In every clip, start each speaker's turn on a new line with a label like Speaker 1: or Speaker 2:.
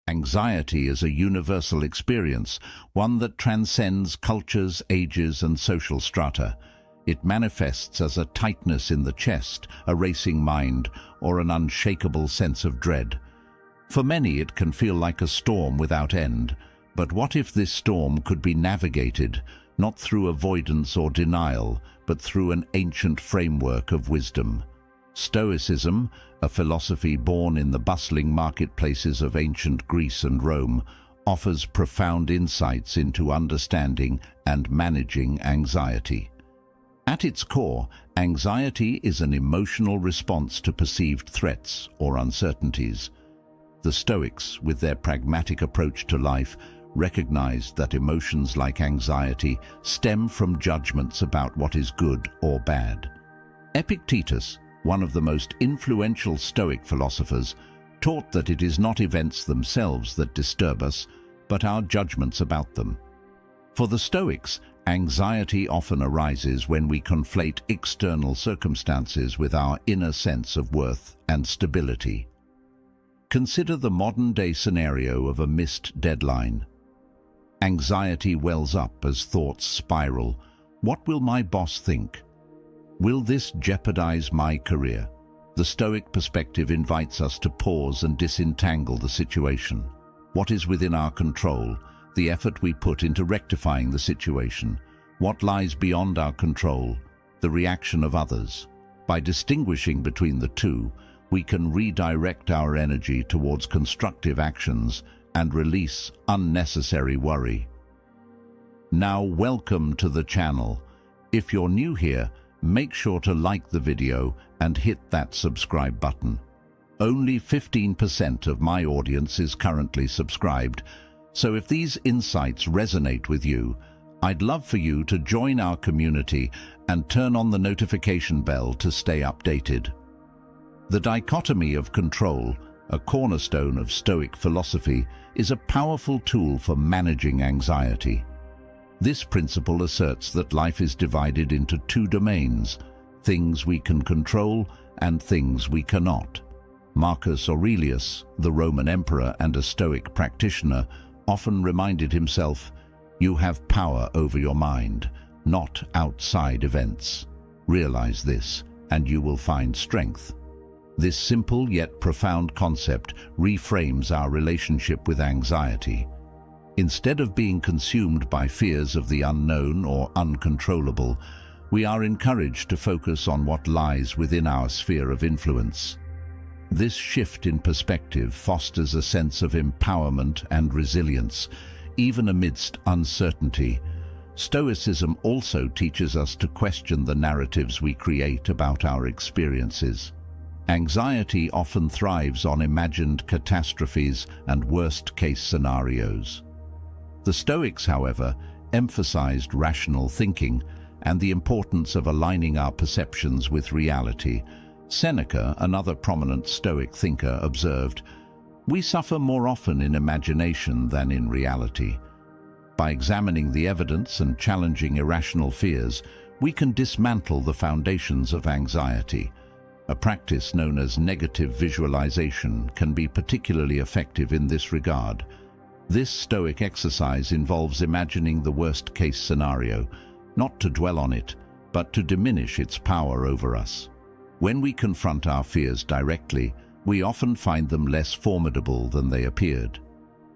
Speaker 1: Anxiety is a universal experience, one that transcends cultures, ages, and social strata. It manifests as a tightness in the chest, a racing mind, or an unshakable sense of dread. For many, it can feel like a storm without end. But what if this storm could be navigated, not through avoidance or denial, but through an ancient framework of wisdom? Stoicism, a philosophy born in the bustling marketplaces of ancient Greece and Rome, offers profound insights into understanding and managing anxiety. At its core, anxiety is an emotional response to perceived threats or uncertainties. The Stoics, with their pragmatic approach to life, recognized that emotions like anxiety stem from judgments about what is good or bad. Epictetus, one of the most influential Stoic philosophers, taught that it is not events themselves that disturb us, but our judgments about them. For the Stoics, anxiety often arises when we conflate external circumstances with our inner sense of worth and stability. Consider the modern-day scenario of a missed deadline. Anxiety wells up as thoughts spiral. What will my boss think? Will this jeopardize my career? The Stoic perspective invites us to pause and disentangle the situation. What is within our control? The effort we put into rectifying the situation. What lies beyond our control? The reaction of others. By distinguishing between the two, we can redirect our energy towards constructive actions and release unnecessary worry. Now, welcome to the channel. If you're new here, make sure to like the video and hit that subscribe button. Only 15% of my audience is currently subscribed, so if these insights resonate with you, I'd love for you to join our community and turn on the notification bell to stay updated. The Dichotomy of Control, a cornerstone of Stoic philosophy, is a powerful tool for managing anxiety. This principle asserts that life is divided into two domains, things we can control and things we cannot. Marcus Aurelius, the Roman emperor and a Stoic practitioner, often reminded himself, "You have power over your mind, not outside events. Realize this, and you will find strength." This simple yet profound concept reframes our relationship with anxiety. Instead of being consumed by fears of the unknown or uncontrollable, we are encouraged to focus on what lies within our sphere of influence. This shift in perspective fosters a sense of empowerment and resilience, even amidst uncertainty. Stoicism also teaches us to question the narratives we create about our experiences. Anxiety often thrives on imagined catastrophes and worst-case scenarios. The Stoics, however, emphasized rational thinking and the importance of aligning our perceptions with reality. Seneca, another prominent Stoic thinker, observed, "We suffer more often in imagination than in reality." By examining the evidence and challenging irrational fears, we can dismantle the foundations of anxiety. A practice known as negative visualization can be particularly effective in this regard. This Stoic exercise involves imagining the worst-case scenario, not to dwell on it, but to diminish its power over us. When we confront our fears directly, we often find them less formidable than they appeared.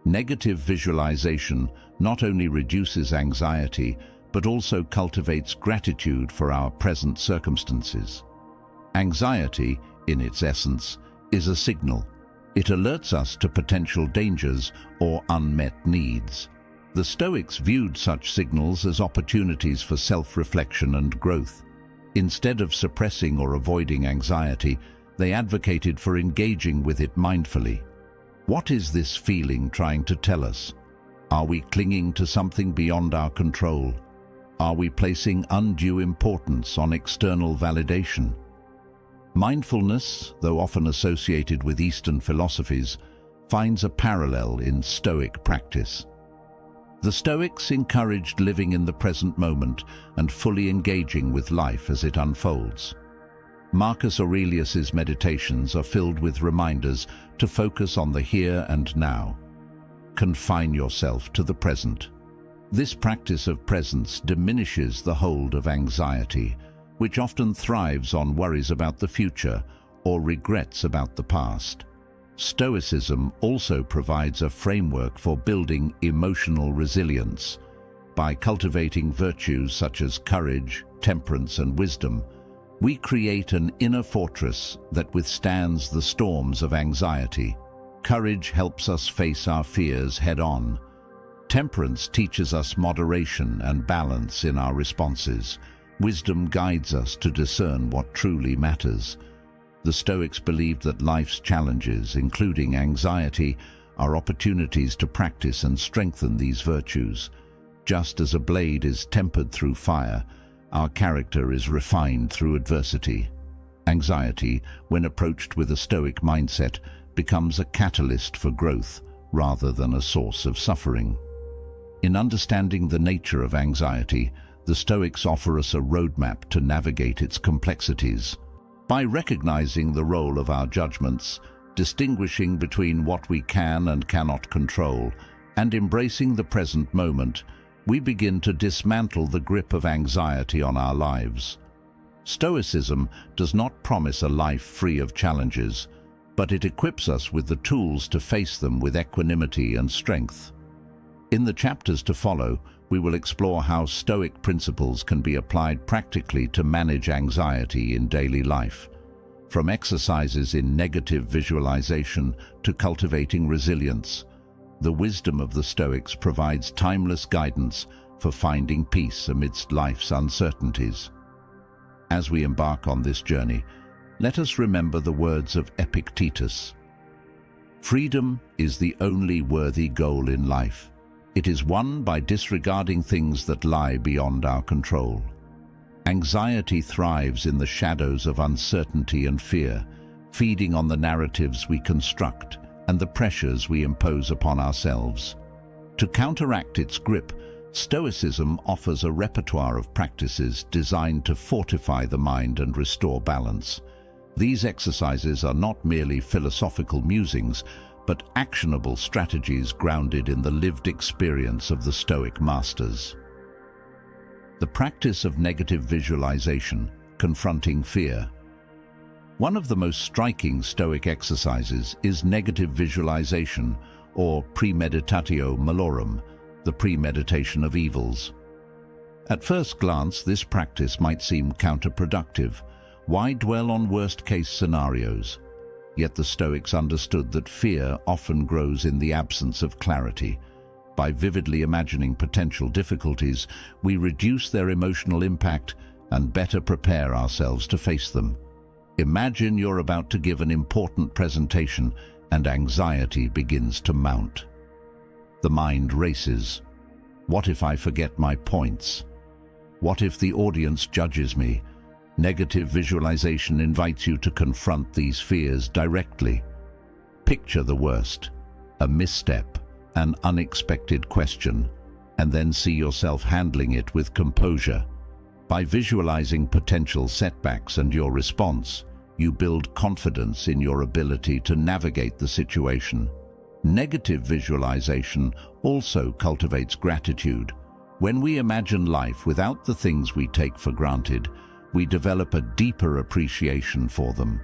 Speaker 1: Negative visualization not only reduces anxiety, but also cultivates gratitude for our present circumstances. Anxiety, in its essence, is a signal. It alerts us to potential dangers or unmet needs. The Stoics viewed such signals as opportunities for self-reflection and growth. Instead of suppressing or avoiding anxiety, they advocated for engaging with it mindfully. What is this feeling trying to tell us? Are we clinging to something beyond our control? Are we placing undue importance on external validation? Mindfulness, though often associated with Eastern philosophies, finds a parallel in Stoic practice. The Stoics encouraged living in the present moment and fully engaging with life as it unfolds. Marcus Aurelius's meditations are filled with reminders to focus on the here and now. confine yourself to the present. This practice of presence diminishes the hold of anxiety, which often thrives on worries about the future or regrets about the past. Stoicism also provides a framework for building emotional resilience. By cultivating virtues such as courage, temperance, and wisdom, we create an inner fortress that withstands the storms of anxiety. Courage helps us face our fears head-on. Temperance teaches us moderation and balance in our responses. Wisdom guides us to discern what truly matters. The Stoics believed that life's challenges, including anxiety, are opportunities to practice and strengthen these virtues. Just as a blade is tempered through fire, our character is refined through adversity. Anxiety, when approached with a Stoic mindset, becomes a catalyst for growth rather than a source of suffering. In understanding the nature of anxiety, the Stoics offer us a roadmap to navigate its complexities. By recognizing the role of our judgments, distinguishing between what we can and cannot control, and embracing the present moment, we begin to dismantle the grip of anxiety on our lives. Stoicism does not promise a life free of challenges, but it equips us with the tools to face them with equanimity and strength. In the chapters to follow, we will explore how Stoic principles can be applied practically to manage anxiety in daily life. From exercises in negative visualization to cultivating resilience, the wisdom of the Stoics provides timeless guidance for finding peace amidst life's uncertainties. As we embark on this journey, let us remember the words of Epictetus. Freedom is the only worthy goal in life. It is won by disregarding things that lie beyond our control. Anxiety thrives in the shadows of uncertainty and fear, feeding on the narratives we construct and the pressures we impose upon ourselves. To counteract its grip, Stoicism offers a repertoire of practices designed to fortify the mind and restore balance. These exercises are not merely philosophical musings, but actionable strategies grounded in the lived experience of the Stoic masters. The practice of negative visualization, confronting fear. One of the most striking Stoic exercises is negative visualization, or premeditatio malorum, the premeditation of evils. At first glance, this practice might seem counterproductive. Why dwell on worst-case scenarios? Yet the Stoics understood that fear often grows in the absence of clarity. By vividly imagining potential difficulties, we reduce their emotional impact and better prepare ourselves to face them. Imagine you're about to give an important presentation and anxiety begins to mount. The mind races. What if I forget my points? What if the audience judges me? Negative visualization invites you to confront these fears directly. Picture the worst, a misstep, an unexpected question, and then see yourself handling it with composure. By visualizing potential setbacks and your response, you build confidence in your ability to navigate the situation. Negative visualization also cultivates gratitude. When we imagine life without the things we take for granted, we develop a deeper appreciation for them.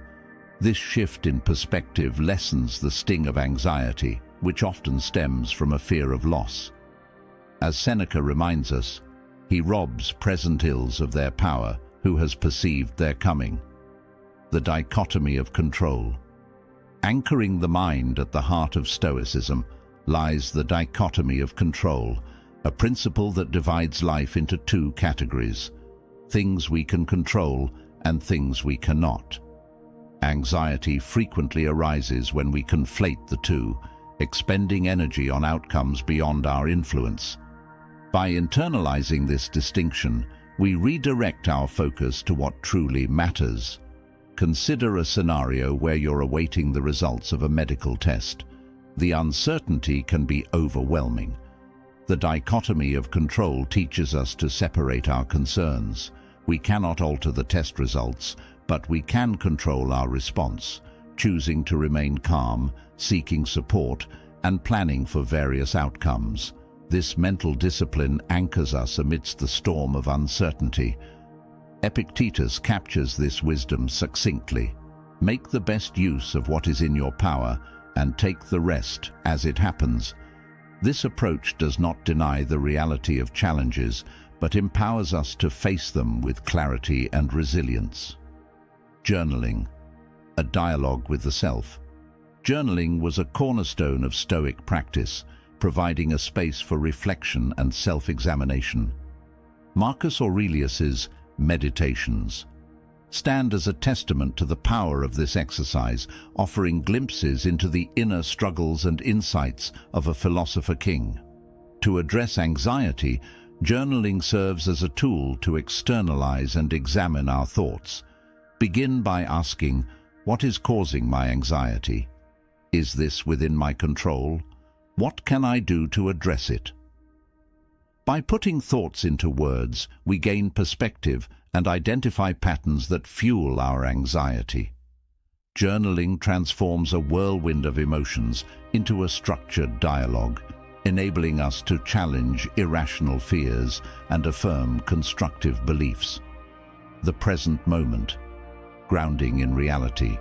Speaker 1: This shift in perspective lessens the sting of anxiety, which often stems from a fear of loss. As Seneca reminds us, he robs present ills of their power who has perceived their coming. The dichotomy of control. Anchoring the mind at the heart of Stoicism lies the dichotomy of control, a principle that divides life into two categories: things we can control and things we cannot. Anxiety frequently arises when we conflate the two, expending energy on outcomes beyond our influence. By internalizing this distinction, we redirect our focus to what truly matters. Consider a scenario where you're awaiting the results of a medical test. The uncertainty can be overwhelming. The dichotomy of control teaches us to separate our concerns. We cannot alter the test results, but we can control our response, choosing to remain calm, seeking support, and planning for various outcomes. This mental discipline anchors us amidst the storm of uncertainty. Epictetus captures this wisdom succinctly. Make the best use of what is in your power and take the rest as it happens. This approach does not deny the reality of challenges, but empowers us to face them with clarity and resilience. Journaling, a dialogue with the self. Journaling was a cornerstone of Stoic practice, providing a space for reflection and self-examination. Marcus Aurelius's Meditations stand as a testament to the power of this exercise, offering glimpses into the inner struggles and insights of a philosopher king. To address anxiety, journaling serves as a tool to externalize and examine our thoughts. Begin by asking, what is causing my anxiety? Is this within my control? What can I do to address it? By putting thoughts into words, we gain perspective and identify patterns that fuel our anxiety. Journaling transforms a whirlwind of emotions into a structured dialogue, enabling us to challenge irrational fears and affirm constructive beliefs. The present moment, grounding in reality.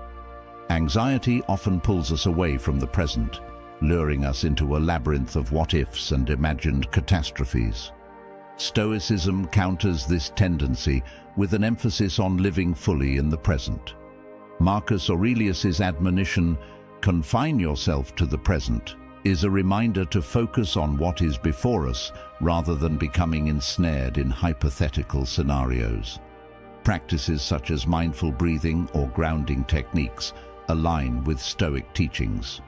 Speaker 1: Anxiety often pulls us away from the present, luring us into a labyrinth of what-ifs and imagined catastrophes. Stoicism counters this tendency with an emphasis on living fully in the present. Marcus Aurelius's admonition, "Confine yourself to the present," is a reminder to focus on what is before us rather than becoming ensnared in hypothetical scenarios. Practices such as mindful breathing or grounding techniques align with Stoic teachings.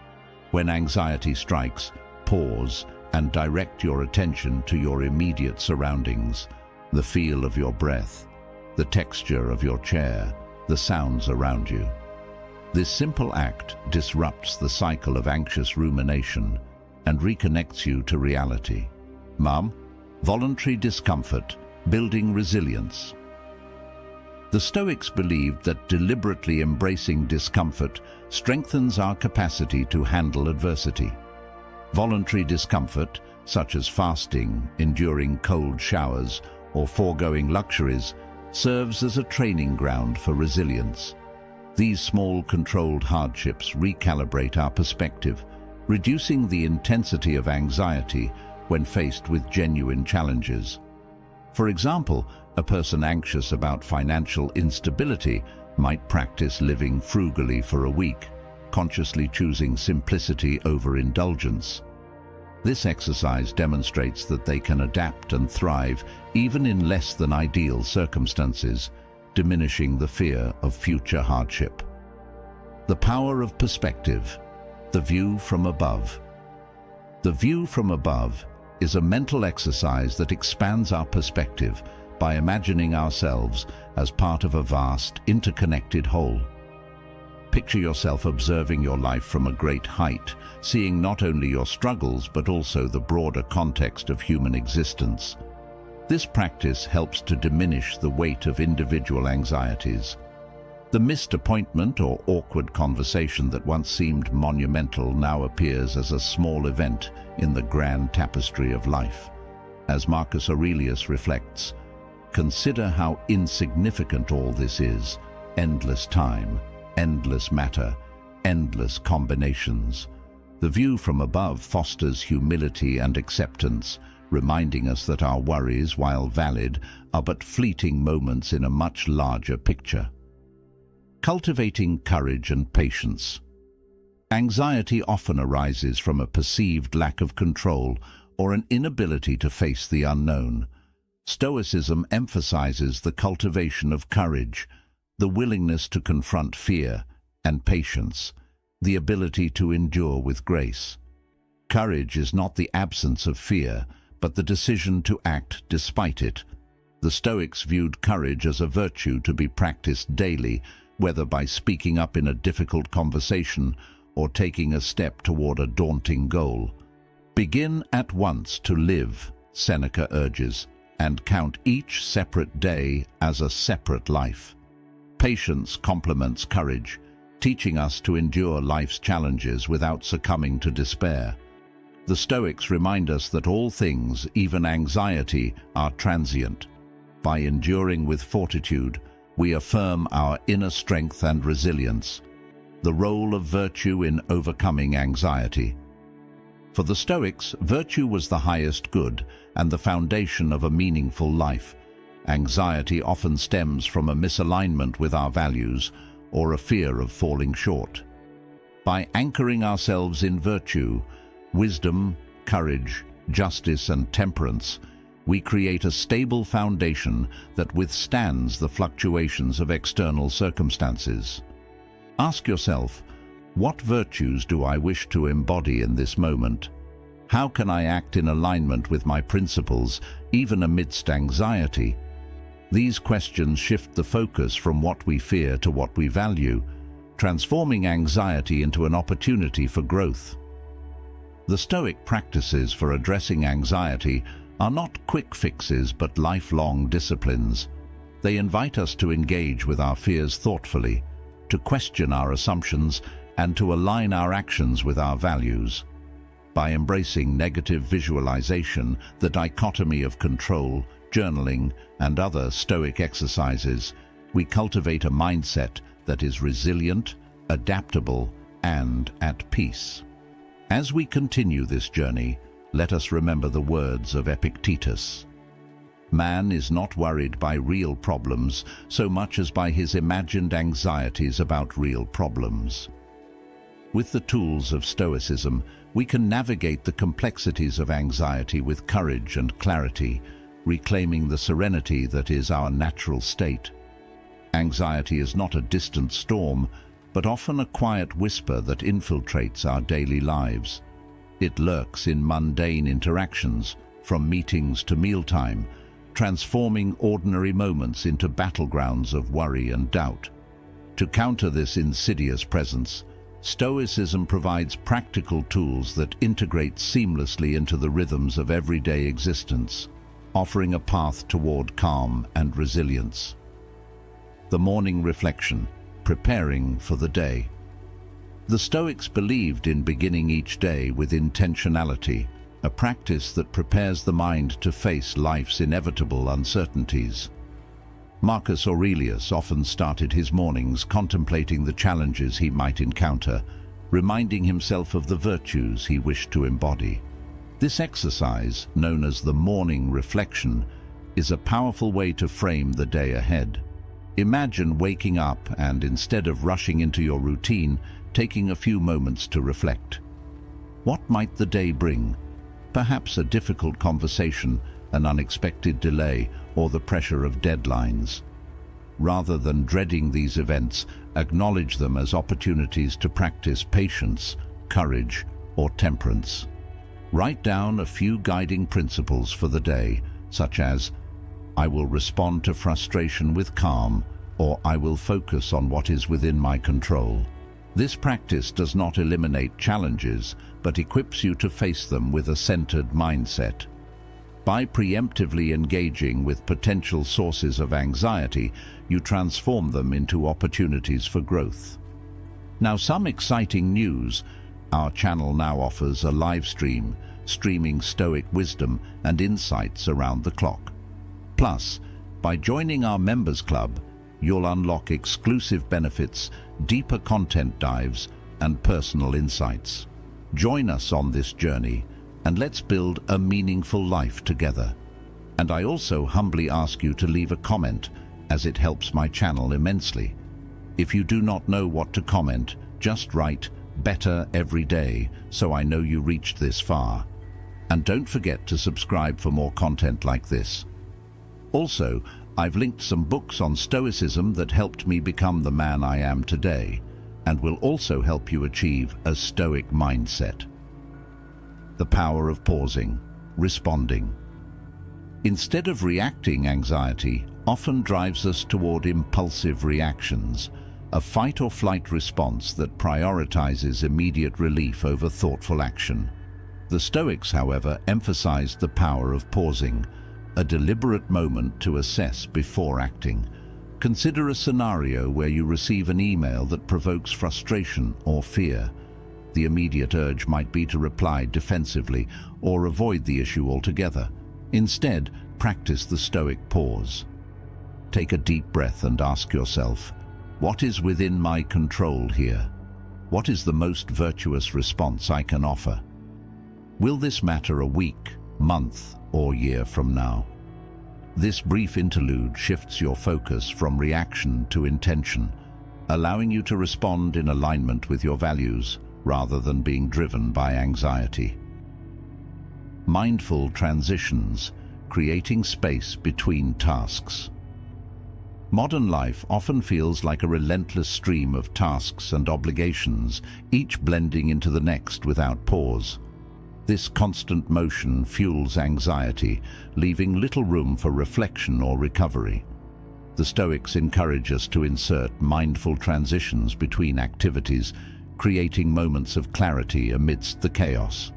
Speaker 1: When anxiety strikes, pause and direct your attention to your immediate surroundings, the feel of your breath, the texture of your chair, the sounds around you. This simple act disrupts the cycle of anxious rumination and reconnects you to reality. Voluntary discomfort, building resilience. The Stoics believed that deliberately embracing discomfort strengthens our capacity to handle adversity. Voluntary discomfort, such as fasting, enduring cold showers, or foregoing luxuries, serves as a training ground for resilience. These small, controlled hardships recalibrate our perspective, reducing the intensity of anxiety when faced with genuine challenges. For example, a person anxious about financial instability might practice living frugally for a week, consciously choosing simplicity over indulgence. This exercise demonstrates that they can adapt and thrive even in less than ideal circumstances, diminishing the fear of future hardship. The power of perspective, the view from above. The view from above is a mental exercise that expands our perspective by imagining ourselves as part of a vast, interconnected whole. Picture yourself observing your life from a great height, seeing not only your struggles but also the broader context of human existence. This practice helps to diminish the weight of individual anxieties. The missed appointment or awkward conversation that once seemed monumental now appears as a small event in the grand tapestry of life. As Marcus Aurelius reflects, "Consider how insignificant all this is: endless time, endless matter, endless combinations." The view from above fosters humility and acceptance, reminding us that our worries, while valid, are but fleeting moments in a much larger picture. Cultivating courage and patience. Anxiety often arises from a perceived lack of control or an inability to face the unknown. Stoicism emphasizes the cultivation of courage, the willingness to confront fear, and patience, the ability to endure with grace. Courage is not the absence of fear, but the decision to act despite it. The Stoics viewed courage as a virtue to be practiced daily, whether by speaking up in a difficult conversation or taking a step toward a daunting goal. Begin at once to live, Seneca urges, and count each separate day as a separate life. Patience complements courage, teaching us to endure life's challenges without succumbing to despair. The Stoics remind us that all things, even anxiety, are transient. By enduring with fortitude, we affirm our inner strength and resilience. The role of virtue in overcoming anxiety. For the Stoics, virtue was the highest good and the foundation of a meaningful life. Anxiety often stems from a misalignment with our values or a fear of falling short. By anchoring ourselves in virtue, wisdom, courage, justice, and temperance, we create a stable foundation that withstands the fluctuations of external circumstances. Ask yourself, what virtues do I wish to embody in this moment? How can I act in alignment with my principles, even amidst anxiety? These questions shift the focus from what we fear to what we value, transforming anxiety into an opportunity for growth. The Stoic practices for addressing anxiety are not quick fixes but lifelong disciplines. They invite us to engage with our fears thoughtfully, to question our assumptions, and to align our actions with our values. By embracing negative visualization, the dichotomy of control, journaling, and other Stoic exercises, we cultivate a mindset that is resilient, adaptable, and at peace. As we continue this journey, let us remember the words of Epictetus. Man is not worried by real problems so much as by his imagined anxieties about real problems. With the tools of Stoicism, we can navigate the complexities of anxiety with courage and clarity, reclaiming the serenity that is our natural state. Anxiety is not a distant storm, but often a quiet whisper that infiltrates our daily lives. It lurks in mundane interactions, from meetings to mealtime, transforming ordinary moments into battlegrounds of worry and doubt. To counter this insidious presence, Stoicism provides practical tools that integrate seamlessly into the rhythms of everyday existence, offering a path toward calm and resilience. The morning reflection, preparing for the day. The Stoics believed in beginning each day with intentionality, a practice that prepares the mind to face life's inevitable uncertainties. Marcus Aurelius often started his mornings contemplating the challenges he might encounter, reminding himself of the virtues he wished to embody. This exercise, known as the morning reflection, is a powerful way to frame the day ahead. Imagine waking up and, instead of rushing into your routine, taking a few moments to reflect. What might the day bring? Perhaps a difficult conversation, an unexpected delay, or the pressure of deadlines. Rather than dreading these events, acknowledge them as opportunities to practice patience, courage, or temperance. Write down a few guiding principles for the day, such as, I will respond to frustration with calm, or I will focus on what is within my control. This practice does not eliminate challenges, but equips you to face them with a centered mindset. By preemptively engaging with potential sources of anxiety, you transform them into opportunities for growth. Now, some exciting news. Our channel now offers a live stream, streaming Stoic wisdom and insights around the clock. Plus, by joining our members club, you'll unlock exclusive benefits, deeper content dives, and personal insights. Join us on this journey, and let's build a meaningful life together. And I also humbly ask you to leave a comment, as it helps my channel immensely. If you do not know what to comment, just write "better every day" so I know you reached this far. And don't forget to subscribe for more content like this. Also, I've linked some books on Stoicism that helped me become the man I am today, and will also help you achieve a Stoic mindset. The power of pausing, responding. Instead of reacting, anxiety often drives us toward impulsive reactions, a fight-or-flight response that prioritizes immediate relief over thoughtful action. The Stoics, however, emphasized the power of pausing, a deliberate moment to assess before acting. Consider a scenario where you receive an email that provokes frustration or fear. The immediate urge might be to reply defensively or avoid the issue altogether. Instead, practice the Stoic pause. Take a deep breath and ask yourself, what is within my control here? What is the most virtuous response I can offer? Will this matter a week, month, or year from now? This brief interlude shifts your focus from reaction to intention, allowing you to respond in alignment with your values rather than being driven by anxiety. Mindful transitions, creating space between tasks. Modern life often feels like a relentless stream of tasks and obligations, each blending into the next without pause. This constant motion fuels anxiety, leaving little room for reflection or recovery. The Stoics encourage us to insert mindful transitions between activities, creating moments of clarity amidst the chaos.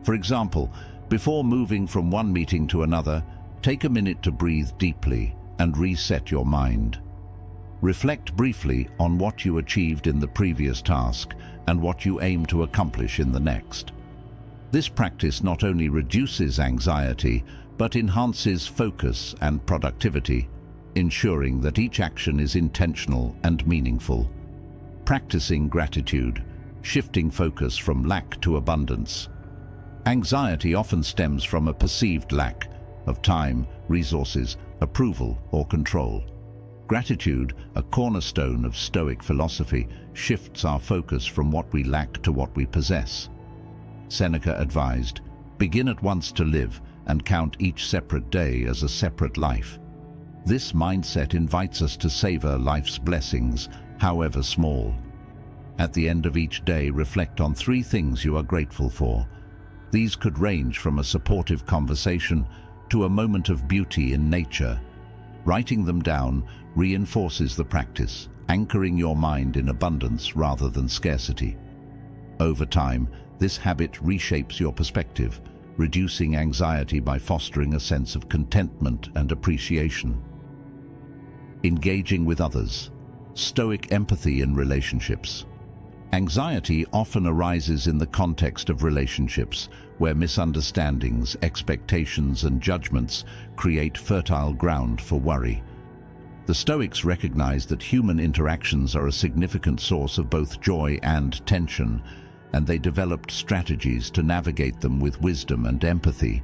Speaker 1: For example, before moving from one meeting to another, take a minute to breathe deeply and reset your mind. Reflect briefly on what you achieved in the previous task and what you aim to accomplish in the next. This practice not only reduces anxiety, but enhances focus and productivity, ensuring that each action is intentional and meaningful. Practicing gratitude, shifting focus from lack to abundance. Anxiety often stems from a perceived lack of time, resources, approval, or control. Gratitude, a cornerstone of Stoic philosophy, shifts our focus from what we lack to what we possess. Seneca advised, "Begin at once to live and count each separate day as a separate life." This mindset invites us to savor life's blessings, however small. At the end of each day, reflect on 3 things you are grateful for. These could range from a supportive conversation to a moment of beauty in nature. Writing them down reinforces the practice, anchoring your mind in abundance rather than scarcity. Over time, this habit reshapes your perspective, reducing anxiety by fostering a sense of contentment and appreciation. Engaging with others. Stoic empathy in relationships. Anxiety often arises in the context of relationships, where misunderstandings, expectations, and judgments create fertile ground for worry. The Stoics recognize that human interactions are a significant source of both joy and tension, and they developed strategies to navigate them with wisdom and empathy.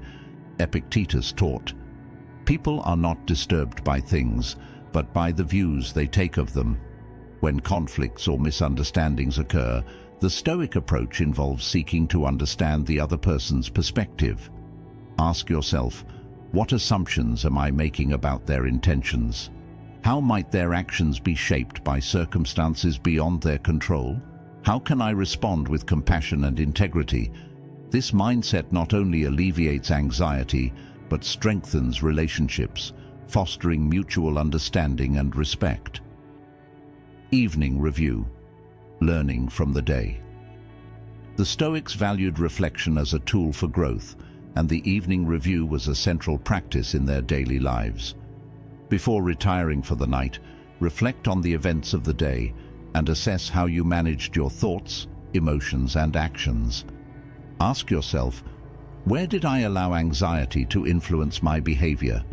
Speaker 1: Epictetus taught, "People are not disturbed by things, but by the views they take of them." When conflicts or misunderstandings occur, the Stoic approach involves seeking to understand the other person's perspective. Ask yourself, what assumptions am I making about their intentions? How might their actions be shaped by circumstances beyond their control? How can I respond with compassion and integrity? This mindset not only alleviates anxiety, but strengthens relationships, fostering mutual understanding and respect. Evening review. Learning from the day. The Stoics valued reflection as a tool for growth, and the evening review was a central practice in their daily lives. Before retiring for the night, reflect on the events of the day and assess how you managed your thoughts, emotions, and actions. Ask yourself, where did I allow anxiety to influence my behavior?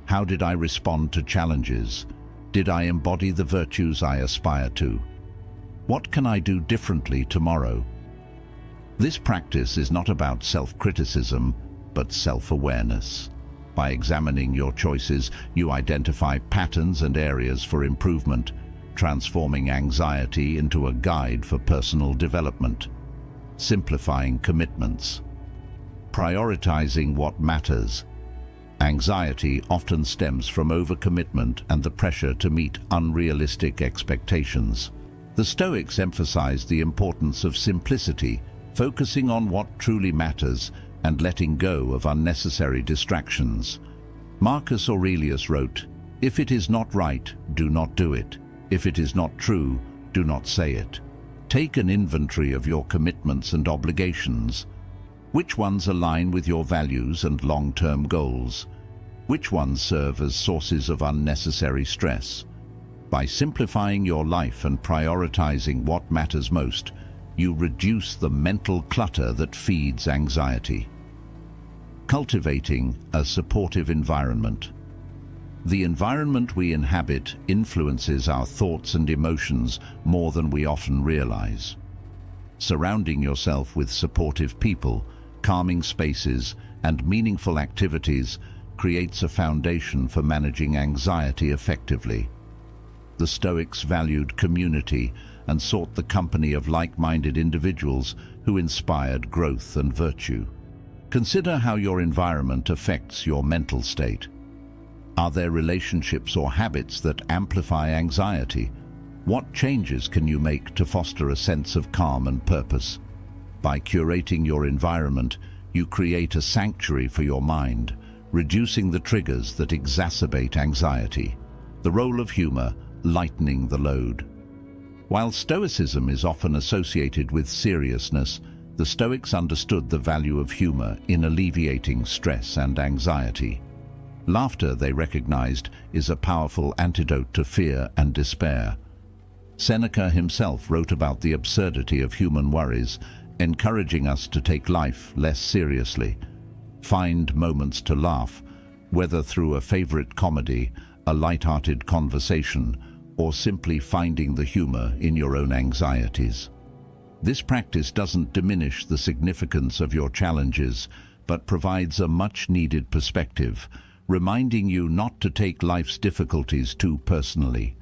Speaker 1: How did I respond to challenges? Did I embody the virtues I aspire to? What can I do differently tomorrow? This practice is not about self-criticism, but self-awareness. By examining your choices, you identify patterns and areas for improvement, transforming anxiety into a guide for personal development. Simplifying commitments. Prioritizing what matters. Anxiety often stems from overcommitment and the pressure to meet unrealistic expectations. The Stoics emphasized the importance of simplicity, focusing on what truly matters and letting go of unnecessary distractions. Marcus Aurelius wrote, "If it is not right, do not do it. If it is not true, do not say it." Take an inventory of your commitments and obligations. Which ones align with your values and long-term goals? Which ones serve as sources of unnecessary stress? By simplifying your life and prioritizing what matters most, you reduce the mental clutter that feeds anxiety. Cultivating a supportive environment. The environment we inhabit influences our thoughts and emotions more than we often realize. Surrounding yourself with supportive people, calming spaces, and meaningful activities creates a foundation for managing anxiety effectively. The Stoics valued community and sought the company of like-minded individuals who inspired growth and virtue. Consider how your environment affects your mental state. Are there relationships or habits that amplify anxiety? What changes can you make to foster a sense of calm and purpose? By curating your environment, you create a sanctuary for your mind, reducing the triggers that exacerbate anxiety. The role of humor, lightening the load. While Stoicism is often associated with seriousness, the Stoics understood the value of humor in alleviating stress and anxiety. Laughter, they recognized, is a powerful antidote to fear and despair. Seneca himself wrote about the absurdity of human worries, encouraging us to take life less seriously. Find moments to laugh, whether through a favorite comedy, a light-hearted conversation, or simply finding the humor in your own anxieties. This practice doesn't diminish the significance of your challenges, but provides a much-needed perspective, reminding you not to take life's difficulties too personally.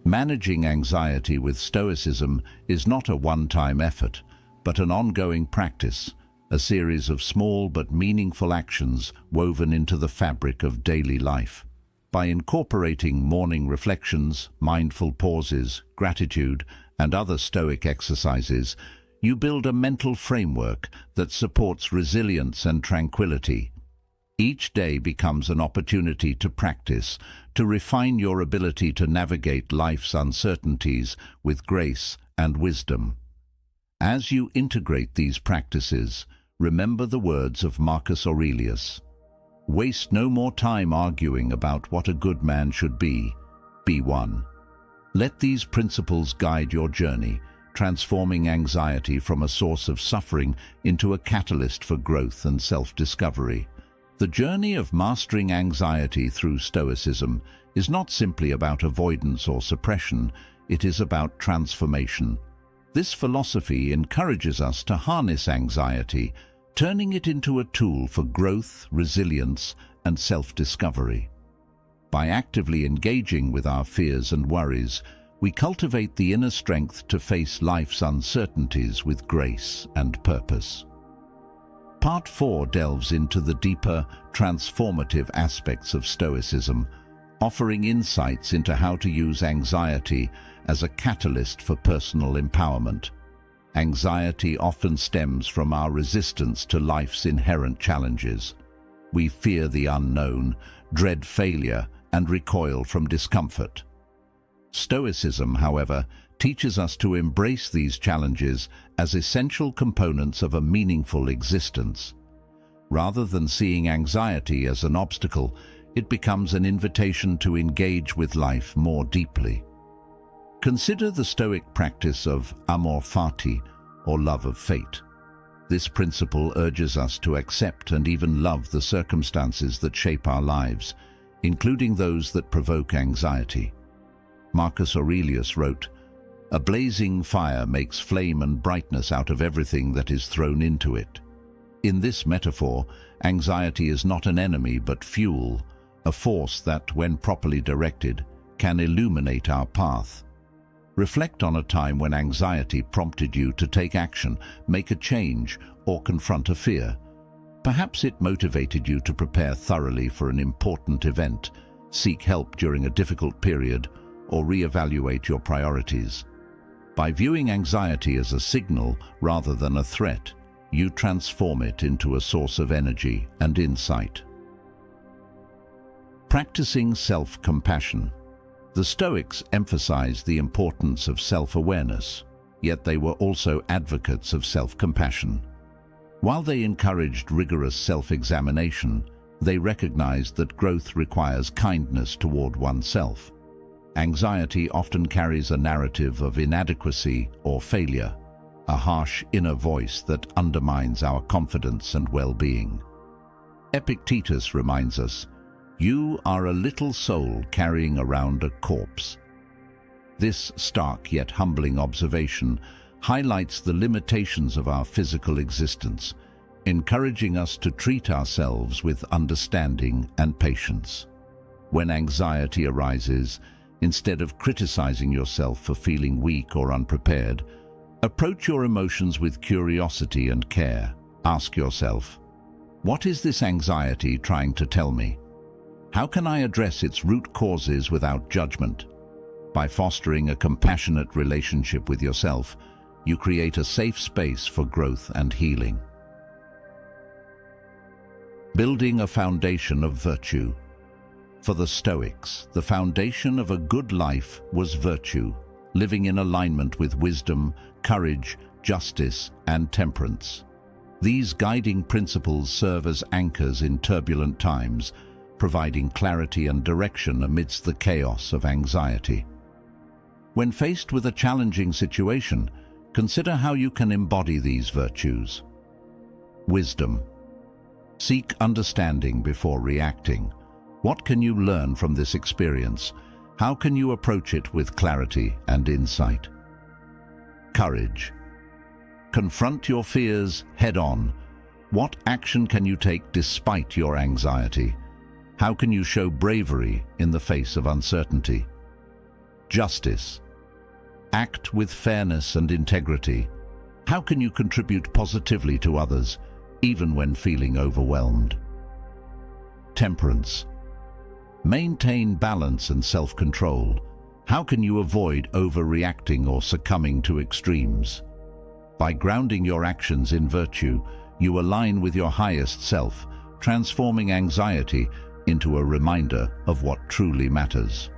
Speaker 1: Managing anxiety with Stoicism is not a one-time effort, but an ongoing practice, a series of small but meaningful actions woven into the fabric of daily life. By incorporating morning reflections, mindful pauses, gratitude, and other Stoic exercises, you build a mental framework that supports resilience and tranquility. Each day becomes an opportunity to practice, to refine your ability to navigate life's uncertainties with grace and wisdom. As you integrate these practices, remember the words of Marcus Aurelius. Waste no more time arguing about what a good man should be. Be one. Let these principles guide your journey, transforming anxiety from a source of suffering into a catalyst for growth and self-discovery. The journey of mastering anxiety through Stoicism is not simply about avoidance or suppression, it is about transformation. This philosophy encourages us to harness anxiety, turning it into a tool for growth, resilience, and self-discovery. By actively engaging with our fears and worries, we cultivate the inner strength to face life's uncertainties with grace and purpose. Part 4 delves into the deeper, transformative aspects of Stoicism, offering insights into how to use anxiety as a catalyst for personal empowerment. Anxiety often stems from our resistance to life's inherent challenges. We fear the unknown, dread failure, and recoil from discomfort. Stoicism, however, teaches us to embrace these challenges as essential components of a meaningful existence. Rather than seeing anxiety as an obstacle, it becomes an invitation to engage with life more deeply. Consider the Stoic practice of amor fati, or love of fate. This principle urges us to accept and even love the circumstances that shape our lives, including those that provoke anxiety. Marcus Aurelius wrote, "A blazing fire makes flame and brightness out of everything that is thrown into it." In this metaphor, anxiety is not an enemy but fuel, a force that, when properly directed, can illuminate our path. Reflect on a time when anxiety prompted you to take action, make a change, or confront a fear. Perhaps it motivated you to prepare thoroughly for an important event, seek help during a difficult period, or reevaluate your priorities. By viewing anxiety as a signal rather than a threat, you transform it into a source of energy and insight. Practicing self-compassion. The Stoics emphasized the importance of self-awareness, yet they were also advocates of self-compassion. While they encouraged rigorous self-examination, They recognized that growth requires kindness toward oneself. Anxiety often carries a narrative of inadequacy or failure, a harsh inner voice that undermines our confidence and well-being. Epictetus reminds us, "You are a little soul carrying around a corpse." This stark yet humbling observation highlights the limitations of our physical existence, encouraging us to treat ourselves with understanding and patience. When anxiety arises, instead of criticizing yourself for feeling weak or unprepared, approach your emotions with curiosity and care. Ask yourself, what is this anxiety trying to tell me? How can I address its root causes without judgment? By fostering a compassionate relationship with yourself, you create a safe space for growth and healing. Building a foundation of virtue. For the Stoics, the foundation of a good life was virtue, living in alignment with wisdom, courage, justice, and temperance. These guiding principles serve as anchors in turbulent times, providing clarity and direction amidst the chaos of anxiety. When faced with a challenging situation, consider how you can embody these virtues. Wisdom. Seek understanding before reacting. What can you learn from this experience? How can you approach it with clarity and insight? Courage. Confront your fears head-on. What action can you take despite your anxiety? How can you show bravery in the face of uncertainty? Justice. Act with fairness and integrity. How can you contribute positively to others, even when feeling overwhelmed? Temperance. Maintain balance and self-control. How can you avoid overreacting or succumbing to extremes? By grounding your actions in virtue, you align with your highest self, transforming anxiety into a reminder of what truly matters.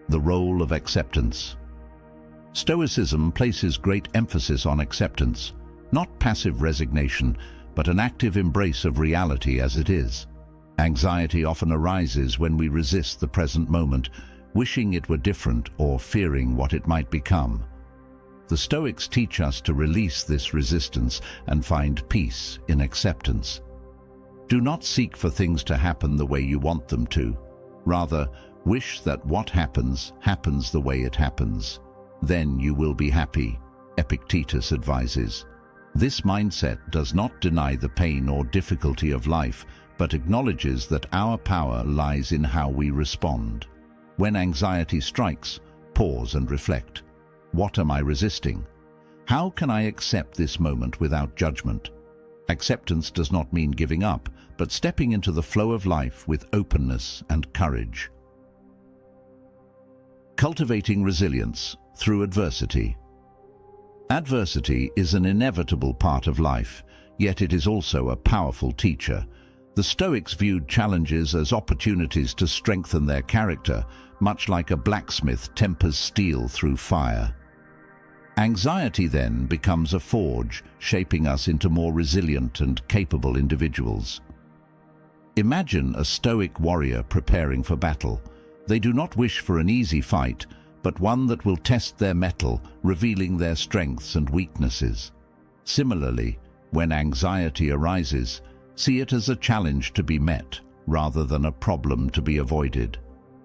Speaker 1: The role of acceptance. Stoicism places great emphasis on acceptance, not passive resignation, but an active embrace of reality as it is. Anxiety often arises when we resist the present moment, wishing it were different or fearing what it might become. The Stoics teach us to release this resistance and find peace in acceptance. Do not seek for things to happen the way you want them to. Rather, wish that what happens happens the way it happens. Then you will be happy, Epictetus advises. This mindset does not deny the pain or difficulty of life, but acknowledges that our power lies in how we respond. When anxiety strikes, pause and reflect. What am I resisting? How can I accept this moment without judgment? Acceptance does not mean giving up, but stepping into the flow of life with openness and courage. Cultivating resilience through adversity. Adversity is an inevitable part of life, yet it is also a powerful teacher. The Stoics viewed challenges as opportunities to strengthen their character, much like a blacksmith tempers steel through fire. Anxiety then becomes a forge, shaping us into more resilient and capable individuals. Imagine a Stoic warrior preparing for battle. They do not wish for an easy fight, but one that will test their mettle, revealing their strengths and weaknesses. Similarly, when anxiety arises, see it as a challenge to be met, rather than a problem to be avoided.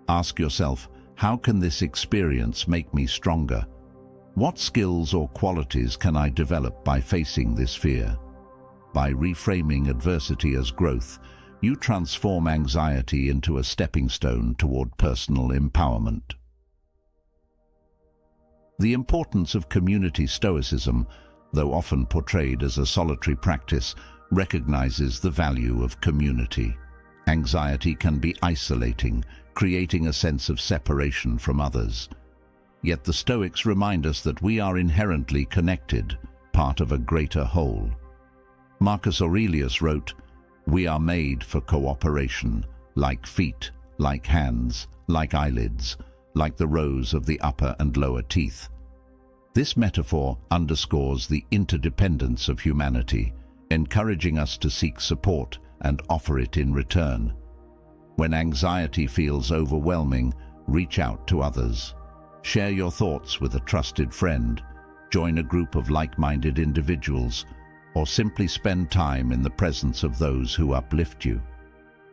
Speaker 1: Ask yourself, how can this experience make me stronger? What skills or qualities can I develop by facing this fear? By reframing adversity as growth, you transform anxiety into a stepping stone toward personal empowerment. The importance of community stoicism, though often portrayed as a solitary practice, recognizes the value of community. Anxiety can be isolating, creating a sense of separation from others. Yet the Stoics remind us that we are inherently connected, part of a greater whole. Marcus Aurelius wrote, "We are made for cooperation, like feet, like hands, like eyelids, like the rows of the upper and lower teeth." This metaphor underscores the interdependence of humanity, encouraging us to seek support and offer it in return. When anxiety feels overwhelming, reach out to others. Share your thoughts with a trusted friend, join a group of like-minded individuals, or simply spend time in the presence of those who uplift you.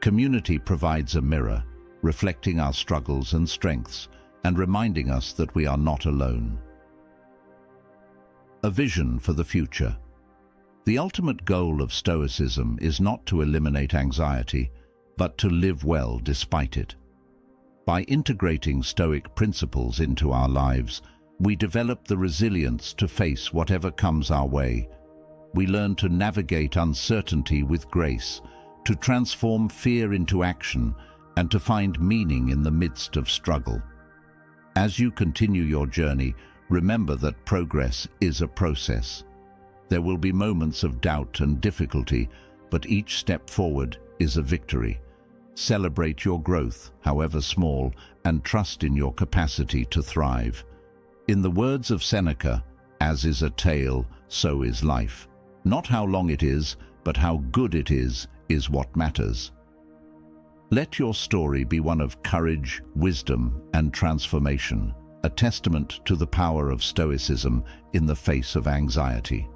Speaker 1: Community provides a mirror, reflecting our struggles and strengths, and reminding us that we are not alone. A vision for the future. The ultimate goal of Stoicism is not to eliminate anxiety, but to live well despite it. By integrating Stoic principles into our lives, we develop the resilience to face whatever comes our way. We learn to navigate uncertainty with grace, to transform fear into action, and to find meaning in the midst of struggle. As you continue your journey, remember that progress is a process. There will be moments of doubt and difficulty, but each step forward is a victory. Celebrate your growth, however small, and trust in your capacity to thrive. In the words of Seneca, "As is a tale, so is life." Not how long it is, but how good it is what matters. Let your story be one of courage, wisdom, and transformation, a testament to the power of Stoicism in the face of anxiety.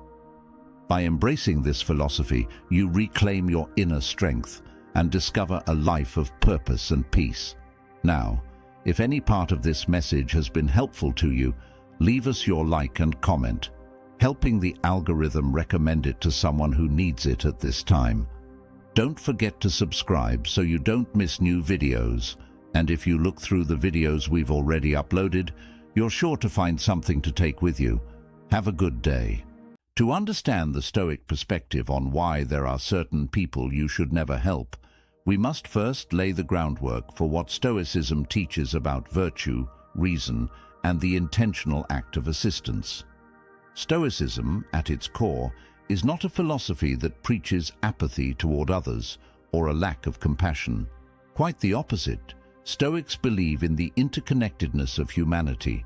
Speaker 1: By embracing this philosophy, you reclaim your inner strength and discover a life of purpose and peace. Now, if any part of this message has been helpful to you, leave us your like and comment, helping the algorithm recommend it to someone who needs it at this time. Don't forget to subscribe so you don't miss new videos, and if you look through the videos we've already uploaded, you're sure to find something to take with you. Have a good day. To understand the Stoic perspective on why there are certain people you should never help, we must first lay the groundwork for what Stoicism teaches about virtue, reason, and the intentional act of assistance. Stoicism, at its core, is not a philosophy that preaches apathy toward others or a lack of compassion. Quite the opposite. Stoics believe in the interconnectedness of humanity,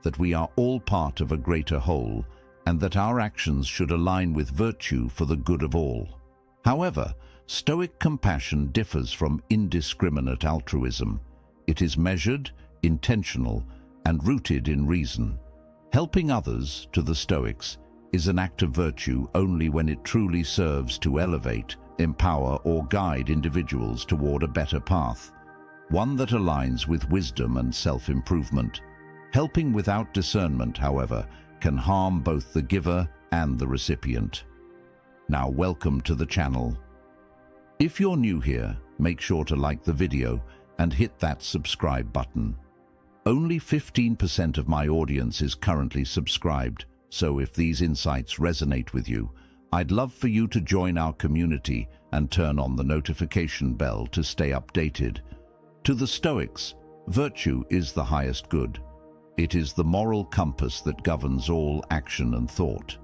Speaker 1: that we are all part of a greater whole, and that our actions should align with virtue for the good of all. However, Stoic compassion differs from indiscriminate altruism. It is measured, intentional, and rooted in reason. Helping others, to the Stoics, is an act of virtue only when it truly serves to elevate, empower, or guide individuals toward a better path, one that aligns with wisdom and self-improvement. Helping without discernment, however, can harm both the giver and the recipient. Now, welcome to the channel. If you're new here, make sure to like the video and hit that subscribe button. Only 15% of my audience is currently subscribed, so if these insights resonate with you, I'd love for you to join our community and turn on the notification bell to stay updated. To the Stoics, virtue is the highest good. It is the moral compass that governs all action and thought.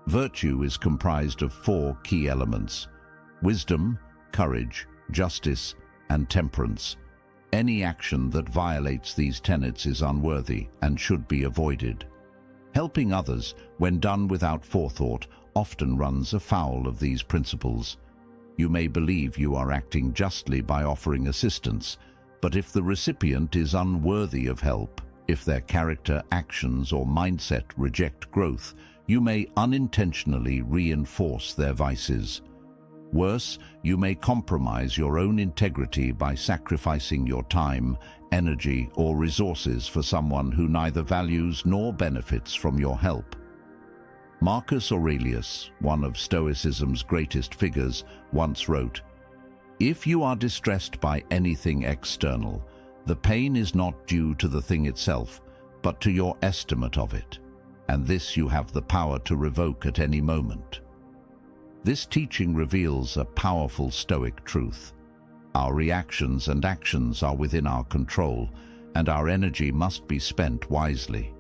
Speaker 1: Virtue is comprised of 4 key elements: wisdom, courage, justice, and temperance. Any action that violates these tenets is unworthy and should be avoided. Helping others, when done without forethought, often runs afoul of these principles. You may believe you are acting justly by offering assistance, but if the recipient is unworthy of help, if their character, actions, or mindset reject growth, you may unintentionally reinforce their vices. Worse, you may compromise your own integrity by sacrificing your time, energy, or resources for someone who neither values nor benefits from your help. Marcus Aurelius, one of Stoicism's greatest figures, once wrote, "If you are distressed by anything external, the pain is not due to the thing itself, but to your estimate of it, and this you have the power to revoke at any moment." This teaching reveals a powerful Stoic truth. Our reactions and actions are within our control, and our energy must be spent wisely.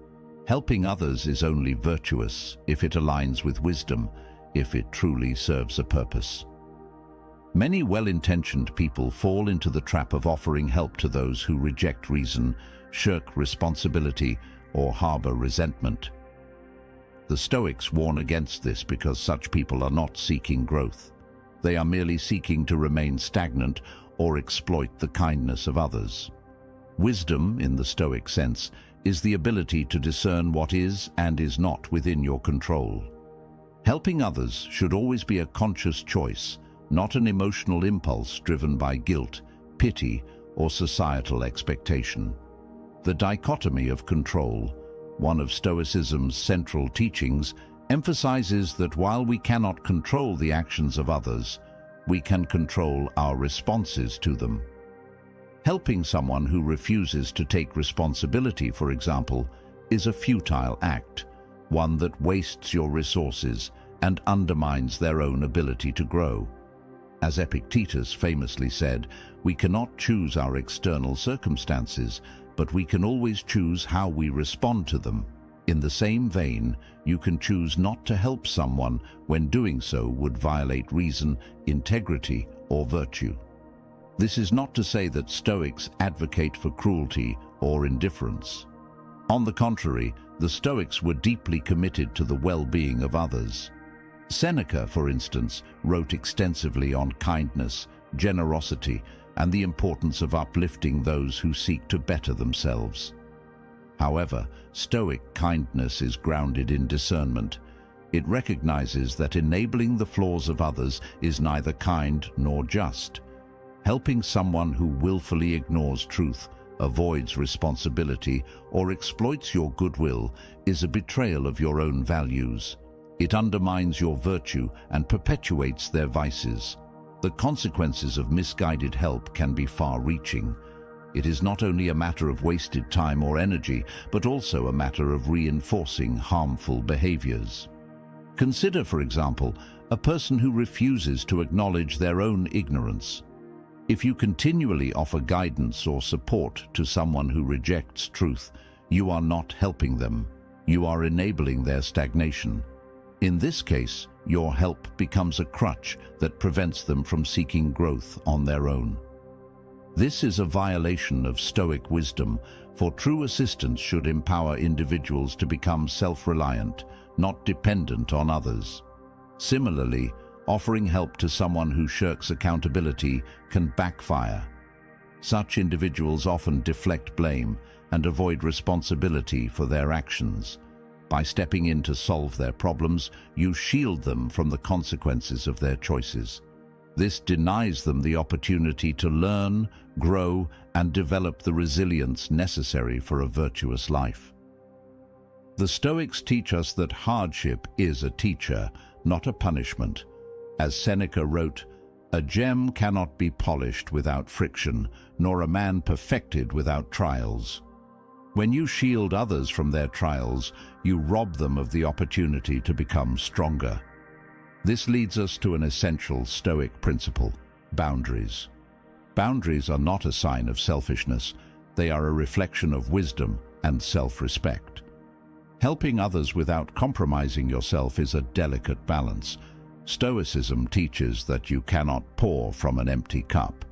Speaker 1: Helping others is only virtuous if it aligns with wisdom, if it truly serves a purpose. Many well-intentioned people fall into the trap of offering help to those who reject reason, shirk responsibility, or harbor resentment. The Stoics warn against this because such people are not seeking growth. They are merely seeking to remain stagnant or exploit the kindness of others. Wisdom, in the Stoic sense, is the ability to discern what is and is not within your control. Helping others should always be a conscious choice, not an emotional impulse driven by guilt, pity, or societal expectation. The Dichotomy of Control, one of Stoicism's central teachings, emphasizes that while we cannot control the actions of others, we can control our responses to them. Helping someone who refuses to take responsibility, for example, is a futile act, one that wastes your resources and undermines their own ability to grow. As Epictetus famously said, we cannot choose our external circumstances, but we can always choose how we respond to them. In the same vein, you can choose not to help someone when doing so would violate reason, integrity, or virtue. This is not to say that Stoics advocate for cruelty or indifference. On the contrary, the Stoics were deeply committed to the well-being of others. Seneca, for instance, wrote extensively on kindness, generosity, and the importance of uplifting those who seek to better themselves. However, Stoic kindness is grounded in discernment. It recognizes that enabling the flaws of others is neither kind nor just. Helping someone who willfully ignores truth, avoids responsibility, or exploits your goodwill is a betrayal of your own values. It undermines your virtue and perpetuates their vices. The consequences of misguided help can be far-reaching. It is not only a matter of wasted time or energy, but also a matter of reinforcing harmful behaviors. Consider, for example, a person who refuses to acknowledge their own ignorance. If you continually offer guidance or support to someone who rejects truth, you are not helping them. You are enabling their stagnation. In this case, your help becomes a crutch that prevents them from seeking growth on their own. This is a violation of Stoic wisdom, for true assistance should empower individuals to become self-reliant, not dependent on others. Similarly, offering help to someone who shirks accountability can backfire. Such individuals often deflect blame and avoid responsibility for their actions. By stepping in to solve their problems, you shield them from the consequences of their choices. This denies them the opportunity to learn, grow, and develop the resilience necessary for a virtuous life. The Stoics teach us that hardship is a teacher, not a punishment. As Seneca wrote, "A gem cannot be polished without friction, nor a man perfected without trials." When you shield others from their trials, you rob them of the opportunity to become stronger. This leads us to an essential Stoic principle: boundaries. Boundaries are not a sign of selfishness. They are a reflection of wisdom and self-respect. Helping others without compromising yourself is a delicate balance. Stoicism teaches that you cannot pour from an empty cup.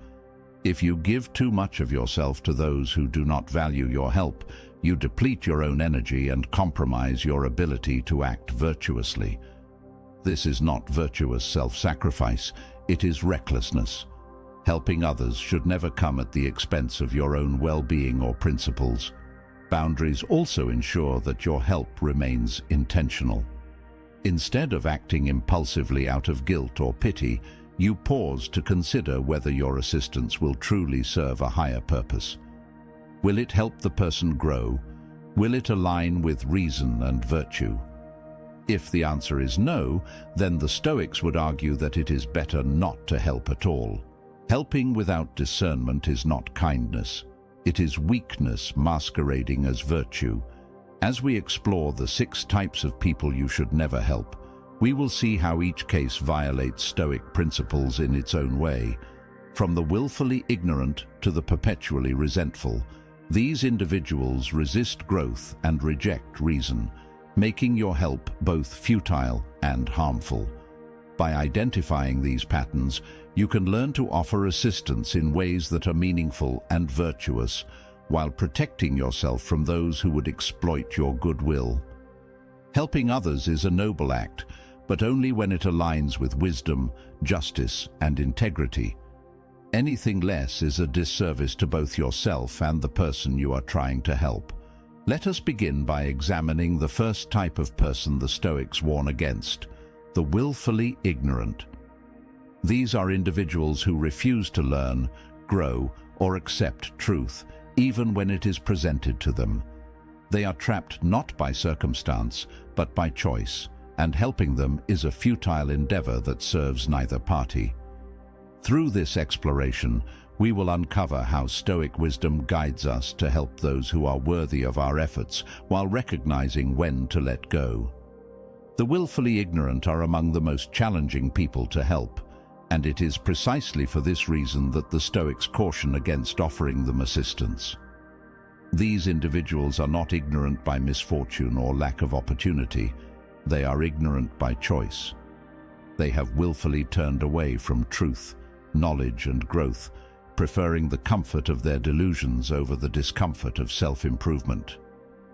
Speaker 1: If you give too much of yourself to those who do not value your help, you deplete your own energy and compromise your ability to act virtuously. This is not virtuous self-sacrifice, it is recklessness. Helping others should never come at the expense of your own well-being or principles. Boundaries also ensure that your help remains intentional. Instead of acting impulsively out of guilt or pity, you pause to consider whether your assistance will truly serve a higher purpose. Will it help the person grow? Will it align with reason and virtue? If the answer is no, then the Stoics would argue that it is better not to help at all. Helping without discernment is not kindness. It is weakness masquerading as virtue. As we explore the 6 types of people you should never help, we will see how each case violates Stoic principles in its own way. From the willfully ignorant to the perpetually resentful, these individuals resist growth and reject reason, making your help both futile and harmful. By identifying these patterns, you can learn to offer assistance in ways that are meaningful and virtuous, while protecting yourself from those who would exploit your goodwill. Helping others is a noble act, but only when it aligns with wisdom, justice, and integrity. Anything less is a disservice to both yourself and the person you are trying to help. Let us begin by examining the first type of person the Stoics warn against: the willfully ignorant. These are individuals who refuse to learn, grow, or accept truth, even when it is presented to them. They are trapped not by circumstance, but by choice, and helping them is a futile endeavor that serves neither party. Through this exploration, we will uncover how Stoic wisdom guides us to help those who are worthy of our efforts while recognizing when to let go. The willfully ignorant are among the most challenging people to help, and it is precisely for this reason that the Stoics caution against offering them assistance. These individuals are not ignorant by misfortune or lack of opportunity. They are ignorant by choice. They have willfully turned away from truth, knowledge, and growth, preferring the comfort of their delusions over the discomfort of self-improvement.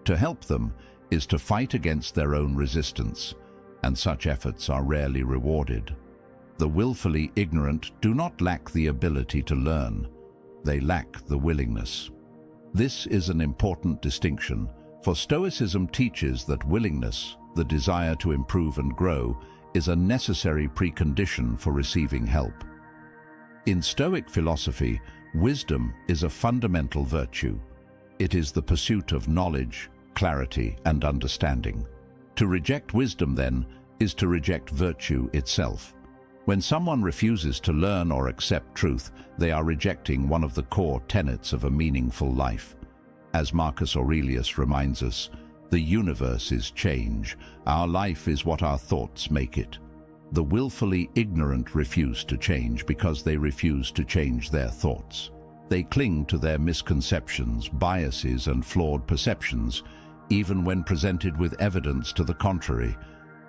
Speaker 1: To help them is to fight against their own resistance, and such efforts are rarely rewarded. The willfully ignorant do not lack the ability to learn. They lack the willingness. This is an important distinction, for Stoicism teaches that willingness, the desire to improve and grow, is a necessary precondition for receiving help. In Stoic philosophy, wisdom is a fundamental virtue. It is the pursuit of knowledge, clarity, and understanding. To reject wisdom, then, is to reject virtue itself. When someone refuses to learn or accept truth, they are rejecting one of the core tenets of a meaningful life. As Marcus Aurelius reminds us, the universe is change. Our life is what our thoughts make it. The willfully ignorant refuse to change because they refuse to change their thoughts. They cling to their misconceptions, biases, and flawed perceptions, even when presented with evidence to the contrary.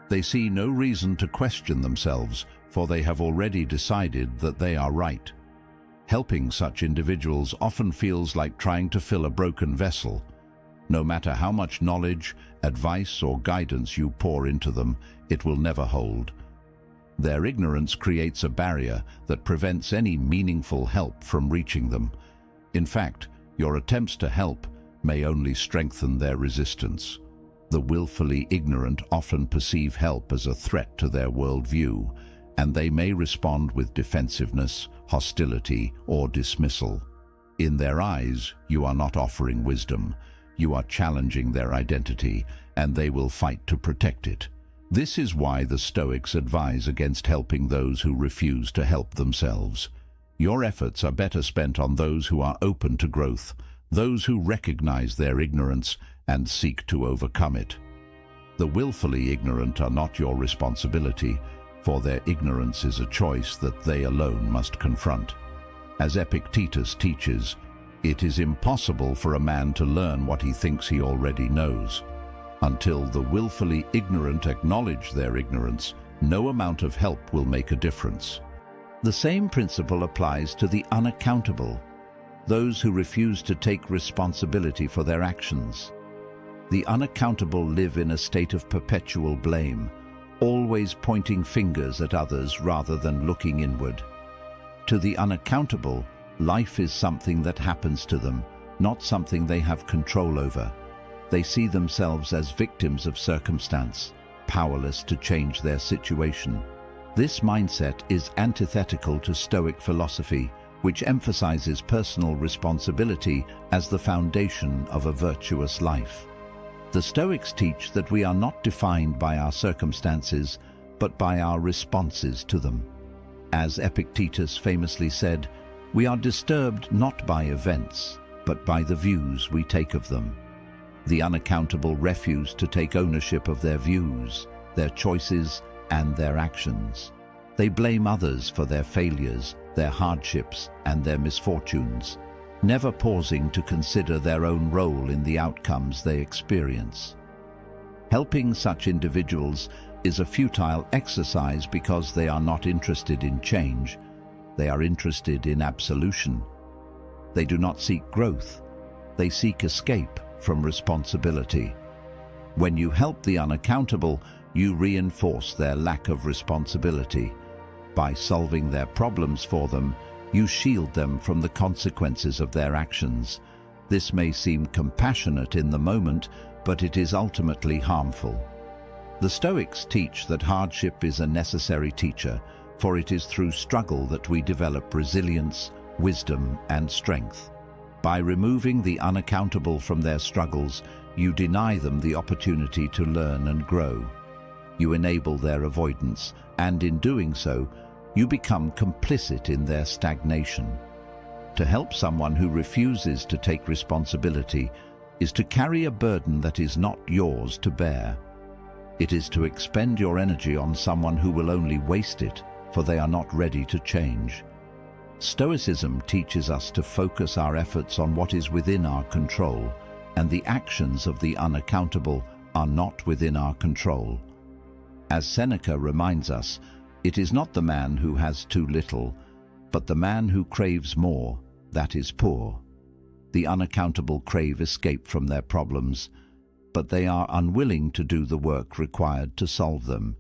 Speaker 1: They see no reason to question themselves, for they have already decided that they are right. Helping such individuals often feels like trying to fill a broken vessel. No matter how much knowledge, advice, or guidance you pour into them, it will never hold. Their ignorance creates a barrier that prevents any meaningful help from reaching them. In fact, your attempts to help may only strengthen their resistance. The willfully ignorant often perceive help as a threat to their worldview, and they may respond with defensiveness, hostility, or dismissal. In their eyes, you are not offering wisdom. You are challenging their identity, and they will fight to protect it. This is why the Stoics advise against helping those who refuse to help themselves. Your efforts are better spent on those who are open to growth, those who recognize their ignorance and seek to overcome it. The willfully ignorant are not your responsibility, for their ignorance is a choice that they alone must confront. As Epictetus teaches, it is impossible for a man to learn what he thinks he already knows. Until the willfully ignorant acknowledge their ignorance, no amount of help will make a difference. The same principle applies to the unaccountable, those who refuse to take responsibility for their actions. The unaccountable live in a state of perpetual blame, always pointing fingers at others rather than looking inward. To the unaccountable, life is something that happens to them, not something they have control over. They see themselves as victims of circumstance, powerless to change their situation. This mindset is antithetical to Stoic philosophy, which emphasizes personal responsibility as the foundation of a virtuous life. The Stoics teach that we are not defined by our circumstances, but by our responses to them. As Epictetus famously said, we are disturbed not by events, but by the views we take of them. The unaccountable refuse to take ownership of their views, their choices, and their actions. They blame others for their failures, their hardships, and their misfortunes, never pausing to consider their own role in the outcomes they experience. Helping such individuals is a futile exercise because they are not interested in change. They are interested in absolution. They do not seek growth. They seek escape from responsibility. When you help the unaccountable, you reinforce their lack of responsibility. By solving their problems for them, you shield them from the consequences of their actions. This may seem compassionate in the moment, but it is ultimately harmful. The Stoics teach that hardship is a necessary teacher, for it is through struggle that we develop resilience, wisdom, and strength. By removing the unaccountable from their struggles, you deny them the opportunity to learn and grow. You enable their avoidance, and in doing so, you become complicit in their stagnation. To help someone who refuses to take responsibility is to carry a burden that is not yours to bear. It is to expend your energy on someone who will only waste it, for they are not ready to change. Stoicism teaches us to focus our efforts on what is within our control, and the actions of the unaccountable are not within our control. As Seneca reminds us, it is not the man who has too little, but the man who craves more, that is poor. The unaccountable crave escape from their problems, but they are unwilling to do the work required to solve them.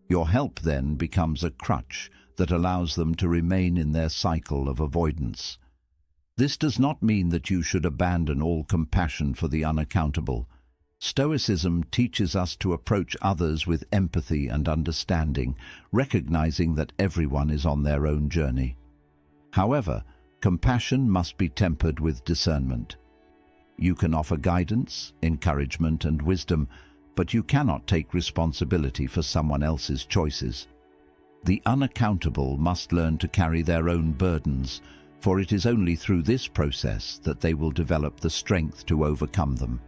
Speaker 1: Your help then becomes a crutch that allows them to remain in their cycle of avoidance. This does not mean that you should abandon all compassion for the unaccountable. Stoicism teaches us to approach others with empathy and understanding, recognizing that everyone is on their own journey. However, compassion must be tempered with discernment. You can offer guidance, encouragement, and wisdom, but you cannot take responsibility for someone else's choices. The unaccountable must learn to carry their own burdens, for it is only through this process that they will develop the strength to overcome them.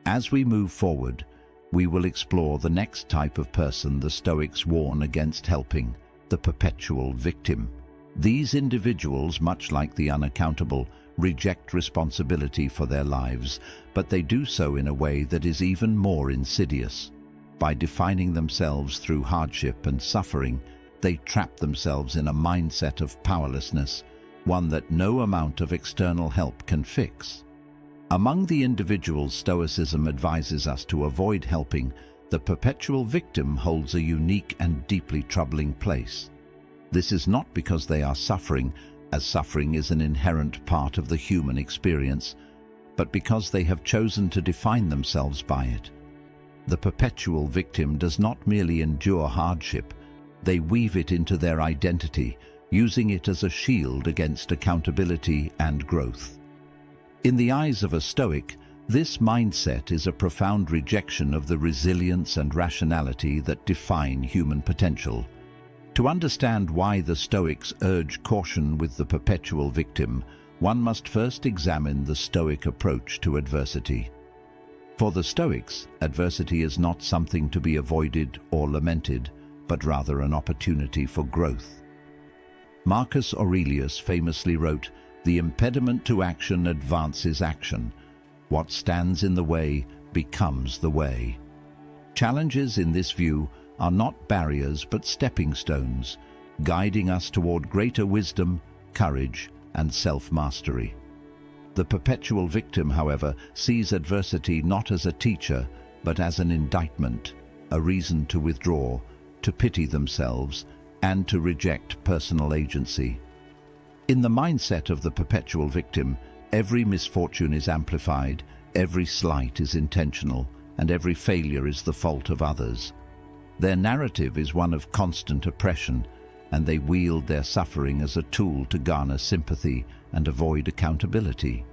Speaker 1: As we move forward, we will explore the next type of person the Stoics warn against helping, the perpetual victim. These individuals, much like the unaccountable, reject responsibility for their lives, but they do so in a way that is even more insidious. By defining themselves through hardship and suffering, they trap themselves in a mindset of powerlessness, one that no amount of external help can fix. Among the individuals Stoicism advises us to avoid helping, the perpetual victim holds a unique and deeply troubling place. This is not because they are suffering, as suffering is an inherent part of the human experience, but because they have chosen to define themselves by it. The perpetual victim does not merely endure hardship, they weave it into their identity, using it as a shield against accountability and growth. In the eyes of a Stoic, this mindset is a profound rejection of the resilience and rationality that define human potential. To understand why the Stoics urge caution with the perpetual victim, one must first examine the Stoic approach to adversity. For the Stoics, adversity is not something to be avoided or lamented, but rather an opportunity for growth. Marcus Aurelius famously wrote, "The impediment to action advances action. What stands in the way becomes the way." Challenges in this view are not barriers but stepping stones, guiding us toward greater wisdom, courage, and self-mastery. The perpetual victim, however, sees adversity not as a teacher, but as an indictment, a reason to withdraw, to pity themselves, and to reject personal agency. In the mindset of the perpetual victim, every misfortune is amplified, every slight is intentional, and every failure is the fault of others. Their narrative is one of constant oppression, and they wield their suffering as a tool to garner sympathy and avoid accountability.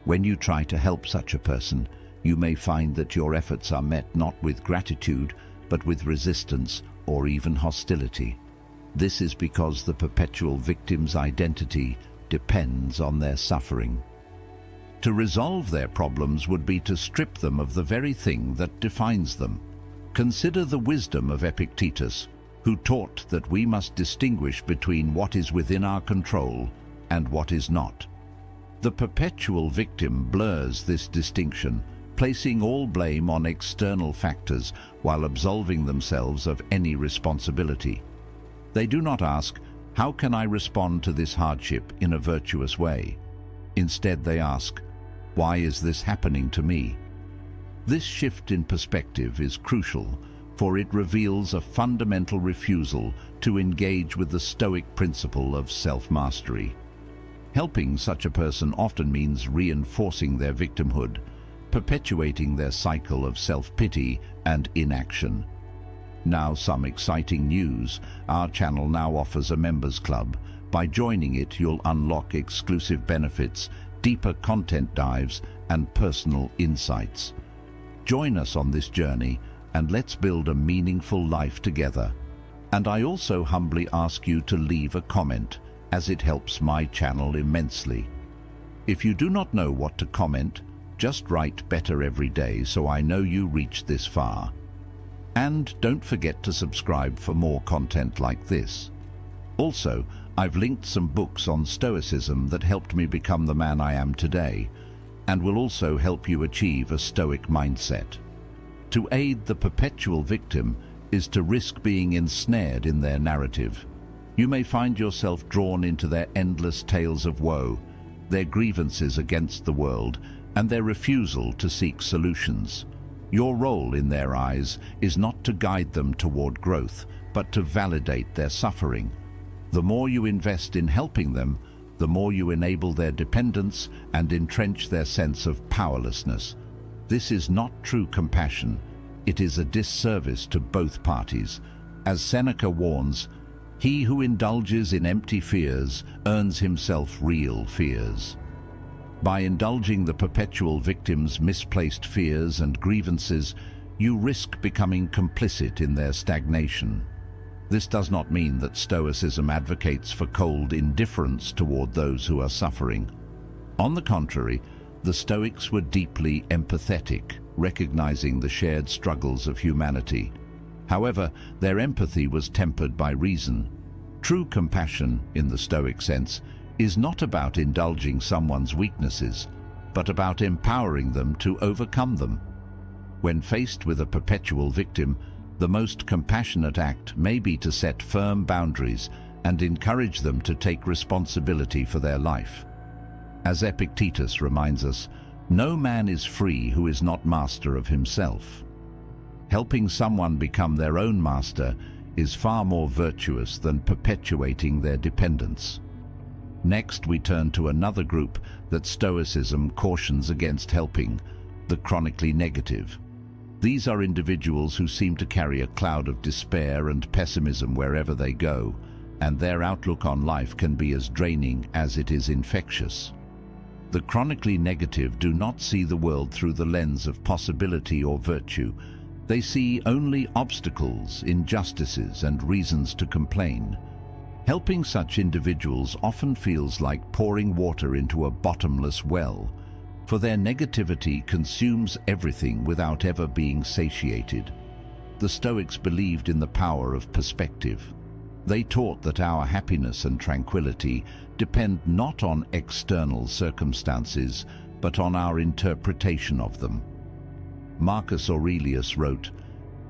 Speaker 1: When you try to help such a person, you may find that your efforts are met not with gratitude, but with resistance or even hostility. This is because the perpetual victim's identity depends on their suffering. To resolve their problems would be to strip them of the very thing that defines them. Consider the wisdom of Epictetus, who taught that we must distinguish between what is within our control and what is not. The perpetual victim blurs this distinction, placing all blame on external factors while absolving themselves of any responsibility. They do not ask, "How can I respond to this hardship in a virtuous way?" Instead, they ask, "Why is this happening to me?" This shift in perspective is crucial, for it reveals a fundamental refusal to engage with the Stoic principle of self-mastery. Helping such a person often means reinforcing their victimhood, perpetuating their cycle of self-pity and inaction. Now, some exciting news. Our channel now offers a members club. By joining it, you'll unlock exclusive benefits, deeper content dives, and personal insights. Join us on this journey, and let's build a meaningful life together. And I also humbly ask you to leave a comment, as it helps my channel immensely. If you do not know what to comment, just write "better every day" so I know you reached this far. And don't forget to subscribe for more content like this. Also, I've linked some books on Stoicism that helped me become the man I am today, and will also help you achieve a Stoic mindset. To aid the perpetual victim is to risk being ensnared in their narrative. You may find yourself drawn into their endless tales of woe, their grievances against the world, and their refusal to seek solutions. Your role in their eyes is not to guide them toward growth, but to validate their suffering. The more you invest in helping them, the more you enable their dependence and entrench their sense of powerlessness. This is not true compassion. It is a disservice to both parties. As Seneca warns, "He who indulges in empty fears earns himself real fears." By indulging the perpetual victim's misplaced fears and grievances, you risk becoming complicit in their stagnation. This does not mean that Stoicism advocates for cold indifference toward those who are suffering. On the contrary, the Stoics were deeply empathetic, recognizing the shared struggles of humanity. However, their empathy was tempered by reason. True compassion, in the Stoic sense, is not about indulging someone's weaknesses, but about empowering them to overcome them. When faced with a perpetual victim, the most compassionate act may be to set firm boundaries and encourage them to take responsibility for their life. As Epictetus reminds us, no man is free who is not master of himself. Helping someone become their own master is far more virtuous than perpetuating their dependence. Next, we turn to another group that Stoicism cautions against helping, the chronically negative. These are individuals who seem to carry a cloud of despair and pessimism wherever they go, and their outlook on life can be as draining as it is infectious. The chronically negative do not see the world through the lens of possibility or virtue. They see only obstacles, injustices, and reasons to complain. Helping such individuals often feels like pouring water into a bottomless well, for their negativity consumes everything without ever being satiated. The Stoics believed in the power of perspective. They taught that our happiness and tranquility depend not on external circumstances, but on our interpretation of them. Marcus Aurelius wrote,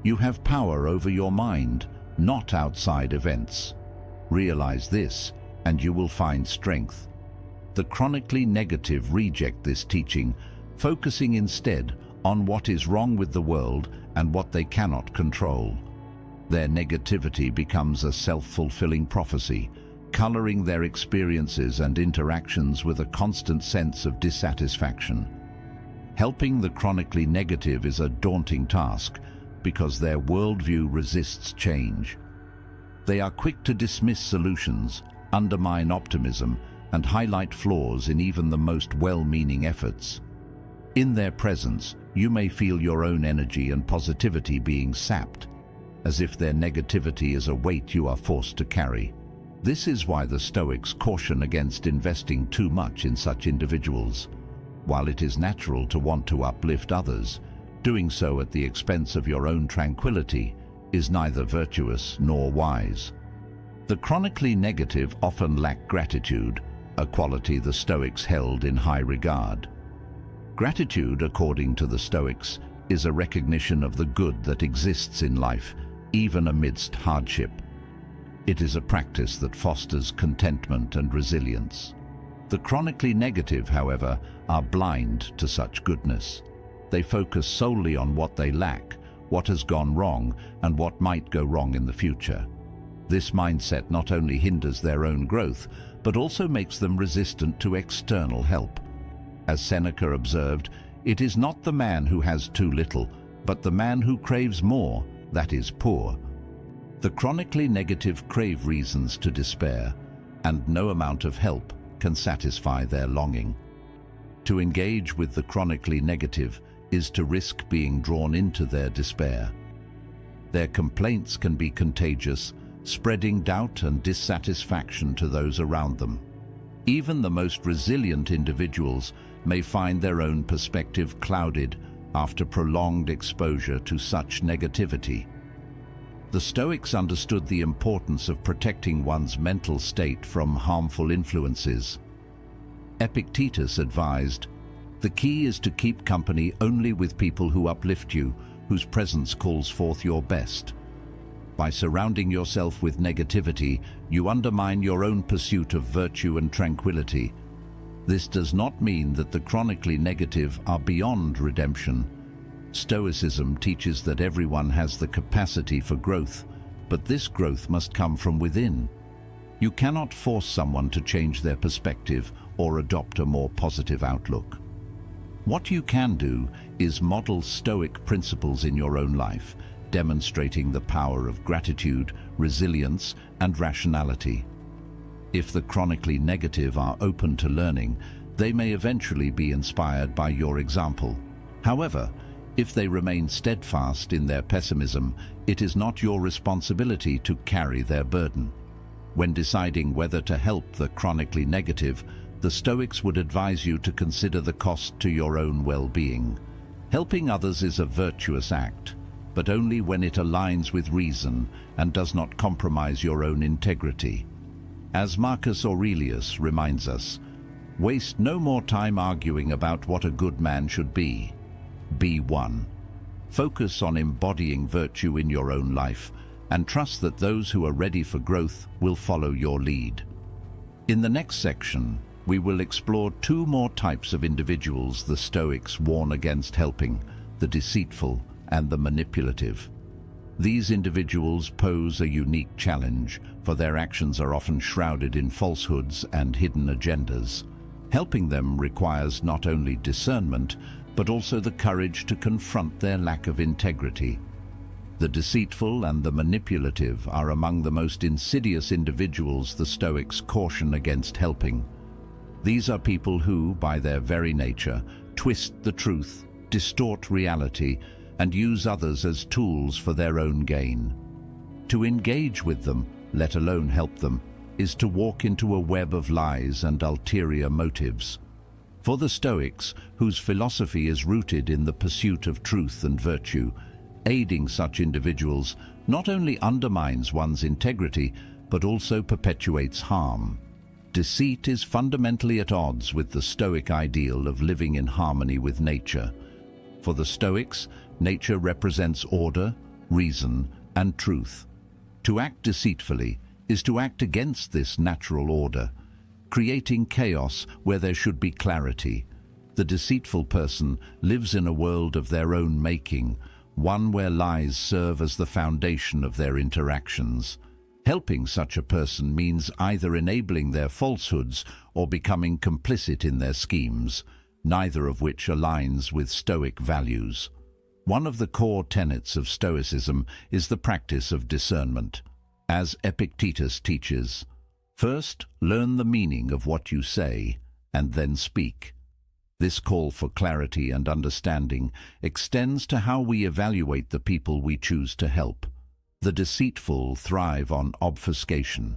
Speaker 1: "You have power over your mind, not outside events. Realize this, and you will find strength." The chronically negative reject this teaching, focusing instead on what is wrong with the world and what they cannot control. Their negativity becomes a self-fulfilling prophecy, coloring their experiences and interactions with a constant sense of dissatisfaction. Helping the chronically negative is a daunting task because their worldview resists change. They are quick to dismiss solutions, undermine optimism, and highlight flaws in even the most well-meaning efforts. In their presence, you may feel your own energy and positivity being sapped, as if their negativity is a weight you are forced to carry. This is why the Stoics caution against investing too much in such individuals. While it is natural to want to uplift others, doing so at the expense of your own tranquility is neither virtuous nor wise. The chronically negative often lack gratitude, a quality the Stoics held in high regard. Gratitude, according to the Stoics, is a recognition of the good that exists in life, even amidst hardship. It is a practice that fosters contentment and resilience. The chronically negative, however, are blind to such goodness. They focus solely on what they lack, what has gone wrong, and what might go wrong in the future. This mindset not only hinders their own growth, but also makes them resistant to external help. As Seneca observed, it is not the man who has too little, but the man who craves more, that is poor. The chronically negative crave reasons to despair, and no amount of help can satisfy their longing. To engage with the chronically negative is to risk being drawn into their despair. Their complaints can be contagious, spreading doubt and dissatisfaction to those around them. Even the most resilient individuals may find their own perspective clouded after prolonged exposure to such negativity. The Stoics understood the importance of protecting one's mental state from harmful influences. Epictetus advised, "The key is to keep company only with people who uplift you, whose presence calls forth your best." By surrounding yourself with negativity, you undermine your own pursuit of virtue and tranquility. This does not mean that the chronically negative are beyond redemption. Stoicism teaches that everyone has the capacity for growth, but this growth must come from within. You cannot force someone to change their perspective or adopt a more positive outlook. What you can do is model Stoic principles in your own life, demonstrating the power of gratitude, resilience, and rationality. If the chronically negative are open to learning, they may eventually be inspired by your example. However, if they remain steadfast in their pessimism, it is not your responsibility to carry their burden. When deciding whether to help the chronically negative, the Stoics would advise you to consider the cost to your own well-being. Helping others is a virtuous act, but only when it aligns with reason and does not compromise your own integrity. As Marcus Aurelius reminds us, waste no more time arguing about what a good man should be. Be one. Focus on embodying virtue in your own life and trust that those who are ready for growth will follow your lead. In the next section, we will explore two more types of individuals the Stoics warn against helping: the deceitful and the manipulative. These individuals pose a unique challenge, for their actions are often shrouded in falsehoods and hidden agendas. Helping them requires not only discernment, but also the courage to confront their lack of integrity. The deceitful and the manipulative are among the most insidious individuals the Stoics caution against helping. These are people who, by their very nature, twist the truth, distort reality, and use others as tools for their own gain. To engage with them, let alone help them, is to walk into a web of lies and ulterior motives. For the Stoics, whose philosophy is rooted in the pursuit of truth and virtue, aiding such individuals not only undermines one's integrity, but also perpetuates harm. Deceit is fundamentally at odds with the Stoic ideal of living in harmony with nature. For the Stoics, nature represents order, reason, and truth. To act deceitfully is to act against this natural order, creating chaos where there should be clarity. The deceitful person lives in a world of their own making, one where lies serve as the foundation of their interactions. Helping such a person means either enabling their falsehoods or becoming complicit in their schemes, neither of which aligns with Stoic values. One of the core tenets of Stoicism is the practice of discernment. As Epictetus teaches, first learn the meaning of what you say, and then speak. This call for clarity and understanding extends to how we evaluate the people we choose to help. The deceitful thrive on obfuscation.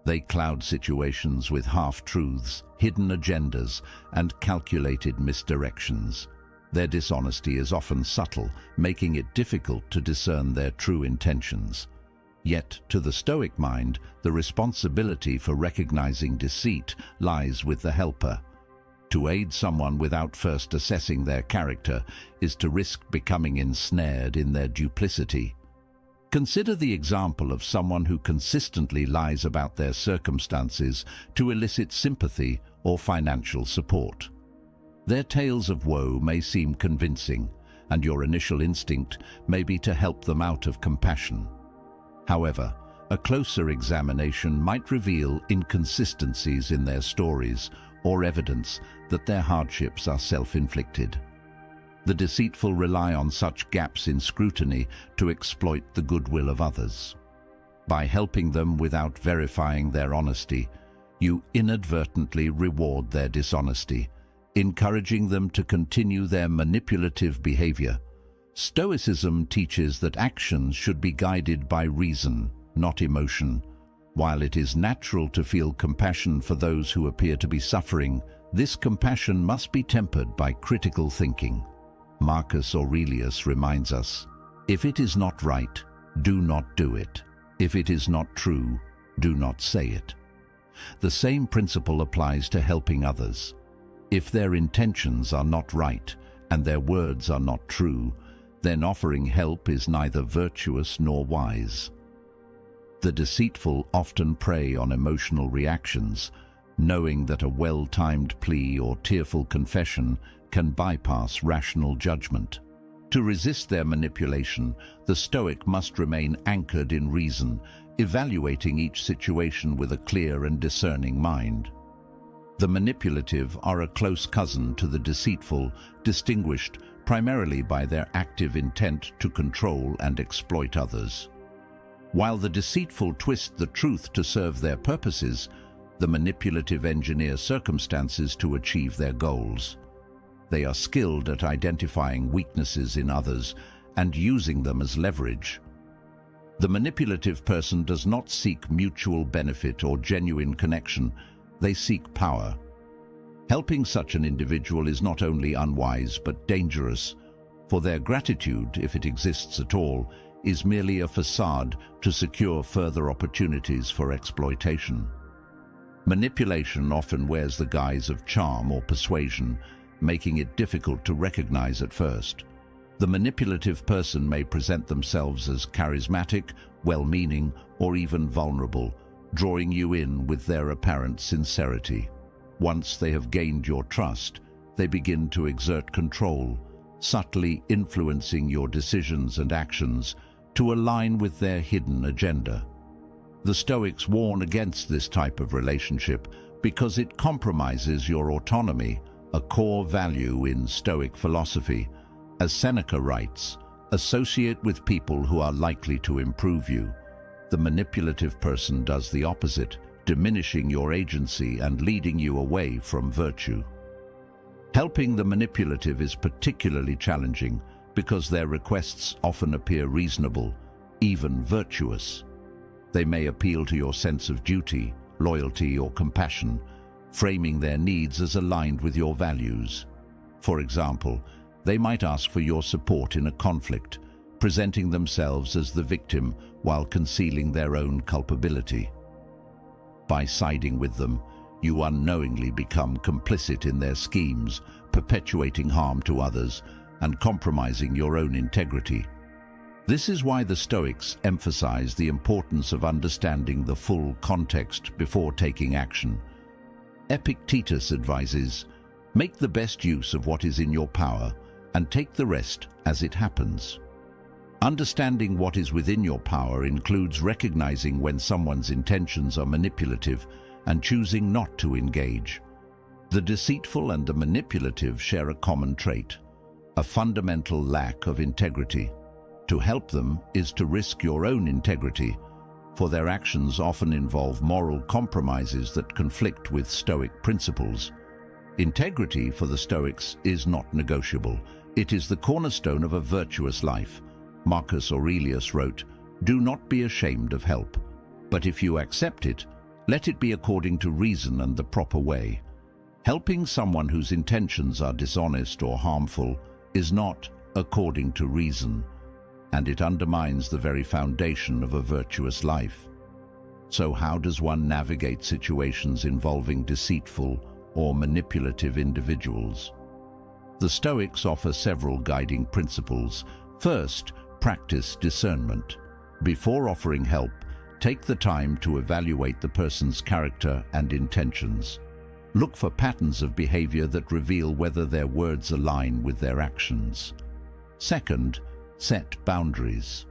Speaker 1: They cloud situations with half-truths, hidden agendas, and calculated misdirections. Their dishonesty is often subtle, making it difficult to discern their true intentions. Yet, to the Stoic mind, the responsibility for recognizing deceit lies with the helper. To aid someone without first assessing their character is to risk becoming ensnared in their duplicity. Consider the example of someone who consistently lies about their circumstances to elicit sympathy or financial support. Their tales of woe may seem convincing, and your initial instinct may be to help them out of compassion. However, a closer examination might reveal inconsistencies in their stories or evidence that their hardships are self-inflicted. The deceitful rely on such gaps in scrutiny to exploit the goodwill of others. By helping them without verifying their honesty, you inadvertently reward their dishonesty, encouraging them to continue their manipulative behavior. Stoicism teaches that actions should be guided by reason, not emotion. While it is natural to feel compassion for those who appear to be suffering, this compassion must be tempered by critical thinking. Marcus Aurelius reminds us, "If it is not right, do not do it. If it is not true, do not say it." The same principle applies to helping others. If their intentions are not right and their words are not true, then offering help is neither virtuous nor wise. The deceitful often prey on emotional reactions, knowing that a well-timed plea or tearful confession can bypass rational judgment. To resist their manipulation, the Stoic must remain anchored in reason, evaluating each situation with a clear and discerning mind. The manipulative are a close cousin to the deceitful, distinguished primarily by their active intent to control and exploit others. While the deceitful twist the truth to serve their purposes, the manipulative engineer circumstances to achieve their goals. They are skilled at identifying weaknesses in others and using them as leverage. The manipulative person does not seek mutual benefit or genuine connection, they seek power. Helping such an individual is not only unwise but dangerous, for their gratitude, if it exists at all, is merely a facade to secure further opportunities for exploitation. Manipulation often wears the guise of charm or persuasion, making it difficult to recognize at first. The manipulative person may present themselves as charismatic, well-meaning, or even vulnerable, drawing you in with their apparent sincerity. Once they have gained your trust, they begin to exert control, subtly influencing your decisions and actions to align with their hidden agenda. The Stoics warn against this type of relationship because it compromises your autonomy, a core value in Stoic philosophy. As Seneca writes, associate with people who are likely to improve you. The manipulative person does the opposite, diminishing your agency and leading you away from virtue. Helping the manipulative is particularly challenging because their requests often appear reasonable, even virtuous. They may appeal to your sense of duty, loyalty, or compassion, framing their needs as aligned with your values. For example, they might ask for your support in a conflict, presenting themselves as the victim while concealing their own culpability. By siding with them, you unknowingly become complicit in their schemes, perpetuating harm to others and compromising your own integrity. This is why the Stoics emphasize the importance of understanding the full context before taking action. Epictetus advises, make the best use of what is in your power and take the rest as it happens. Understanding what is within your power includes recognizing when someone's intentions are manipulative and choosing not to engage. The deceitful and the manipulative share a common trait, a fundamental lack of integrity. To help them is to risk your own integrity, for their actions often involve moral compromises that conflict with Stoic principles. Integrity for the Stoics is not negotiable. It is the cornerstone of a virtuous life. Marcus Aurelius wrote, "Do not be ashamed of help, but if you accept it, let it be according to reason and the proper way." Helping someone whose intentions are dishonest or harmful is not according to reason, and it undermines the very foundation of a virtuous life. So how does one navigate situations involving deceitful or manipulative individuals? The Stoics offer several guiding principles. First, practice discernment. Before offering help, take the time to evaluate the person's character and intentions. Look for patterns of behavior that reveal whether their words align with their actions. Second, set boundaries.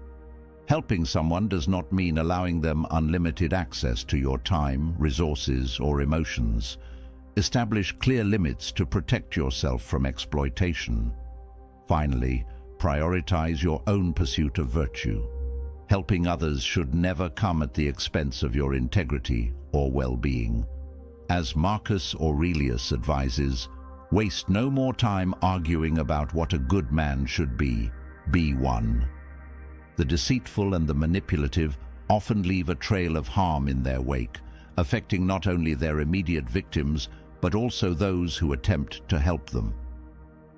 Speaker 1: Helping someone does not mean allowing them unlimited access to your time, resources, or emotions. Establish clear limits to protect yourself from exploitation. Finally, prioritize your own pursuit of virtue. Helping others should never come at the expense of your integrity or well-being. As Marcus Aurelius advises, waste no more time arguing about what a good man should be one. The deceitful and the manipulative often leave a trail of harm in their wake, affecting not only their immediate victims, but also those who attempt to help them.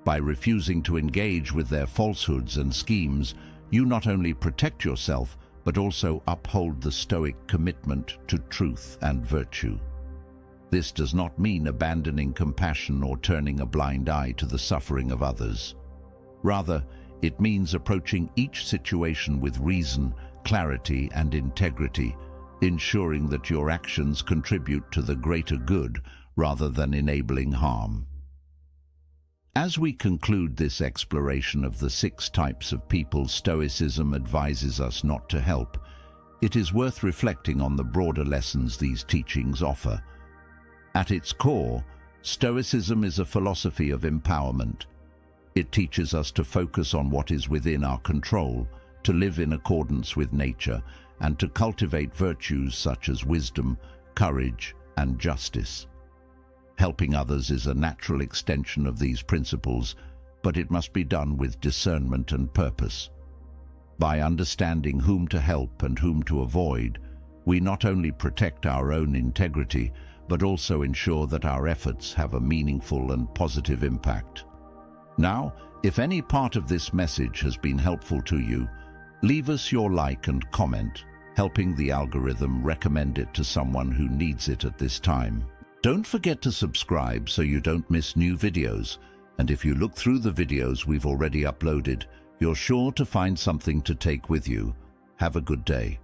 Speaker 1: By refusing to engage with their falsehoods and schemes, you not only protect yourself, but also uphold the Stoic commitment to truth and virtue. This does not mean abandoning compassion or turning a blind eye to the suffering of others. Rather, it means approaching each situation with reason, clarity, and integrity, ensuring that your actions contribute to the greater good rather than enabling harm. As we conclude this exploration of the 6 types of people Stoicism advises us not to help, it is worth reflecting on the broader lessons these teachings offer. At its core, Stoicism is a philosophy of empowerment. It teaches us to focus on what is within our control, to live in accordance with nature, and to cultivate virtues such as wisdom, courage, and justice. Helping others is a natural extension of these principles, but it must be done with discernment and purpose. By understanding whom to help and whom to avoid, we not only protect our own integrity, but also ensure that our efforts have a meaningful and positive impact. Now, if any part of this message has been helpful to you, leave us your like and comment, helping the algorithm recommend it to someone who needs it at this time. Don't forget to subscribe so you don't miss new videos, and if you look through the videos we've already uploaded, you're sure to find something to take with you. Have a good day.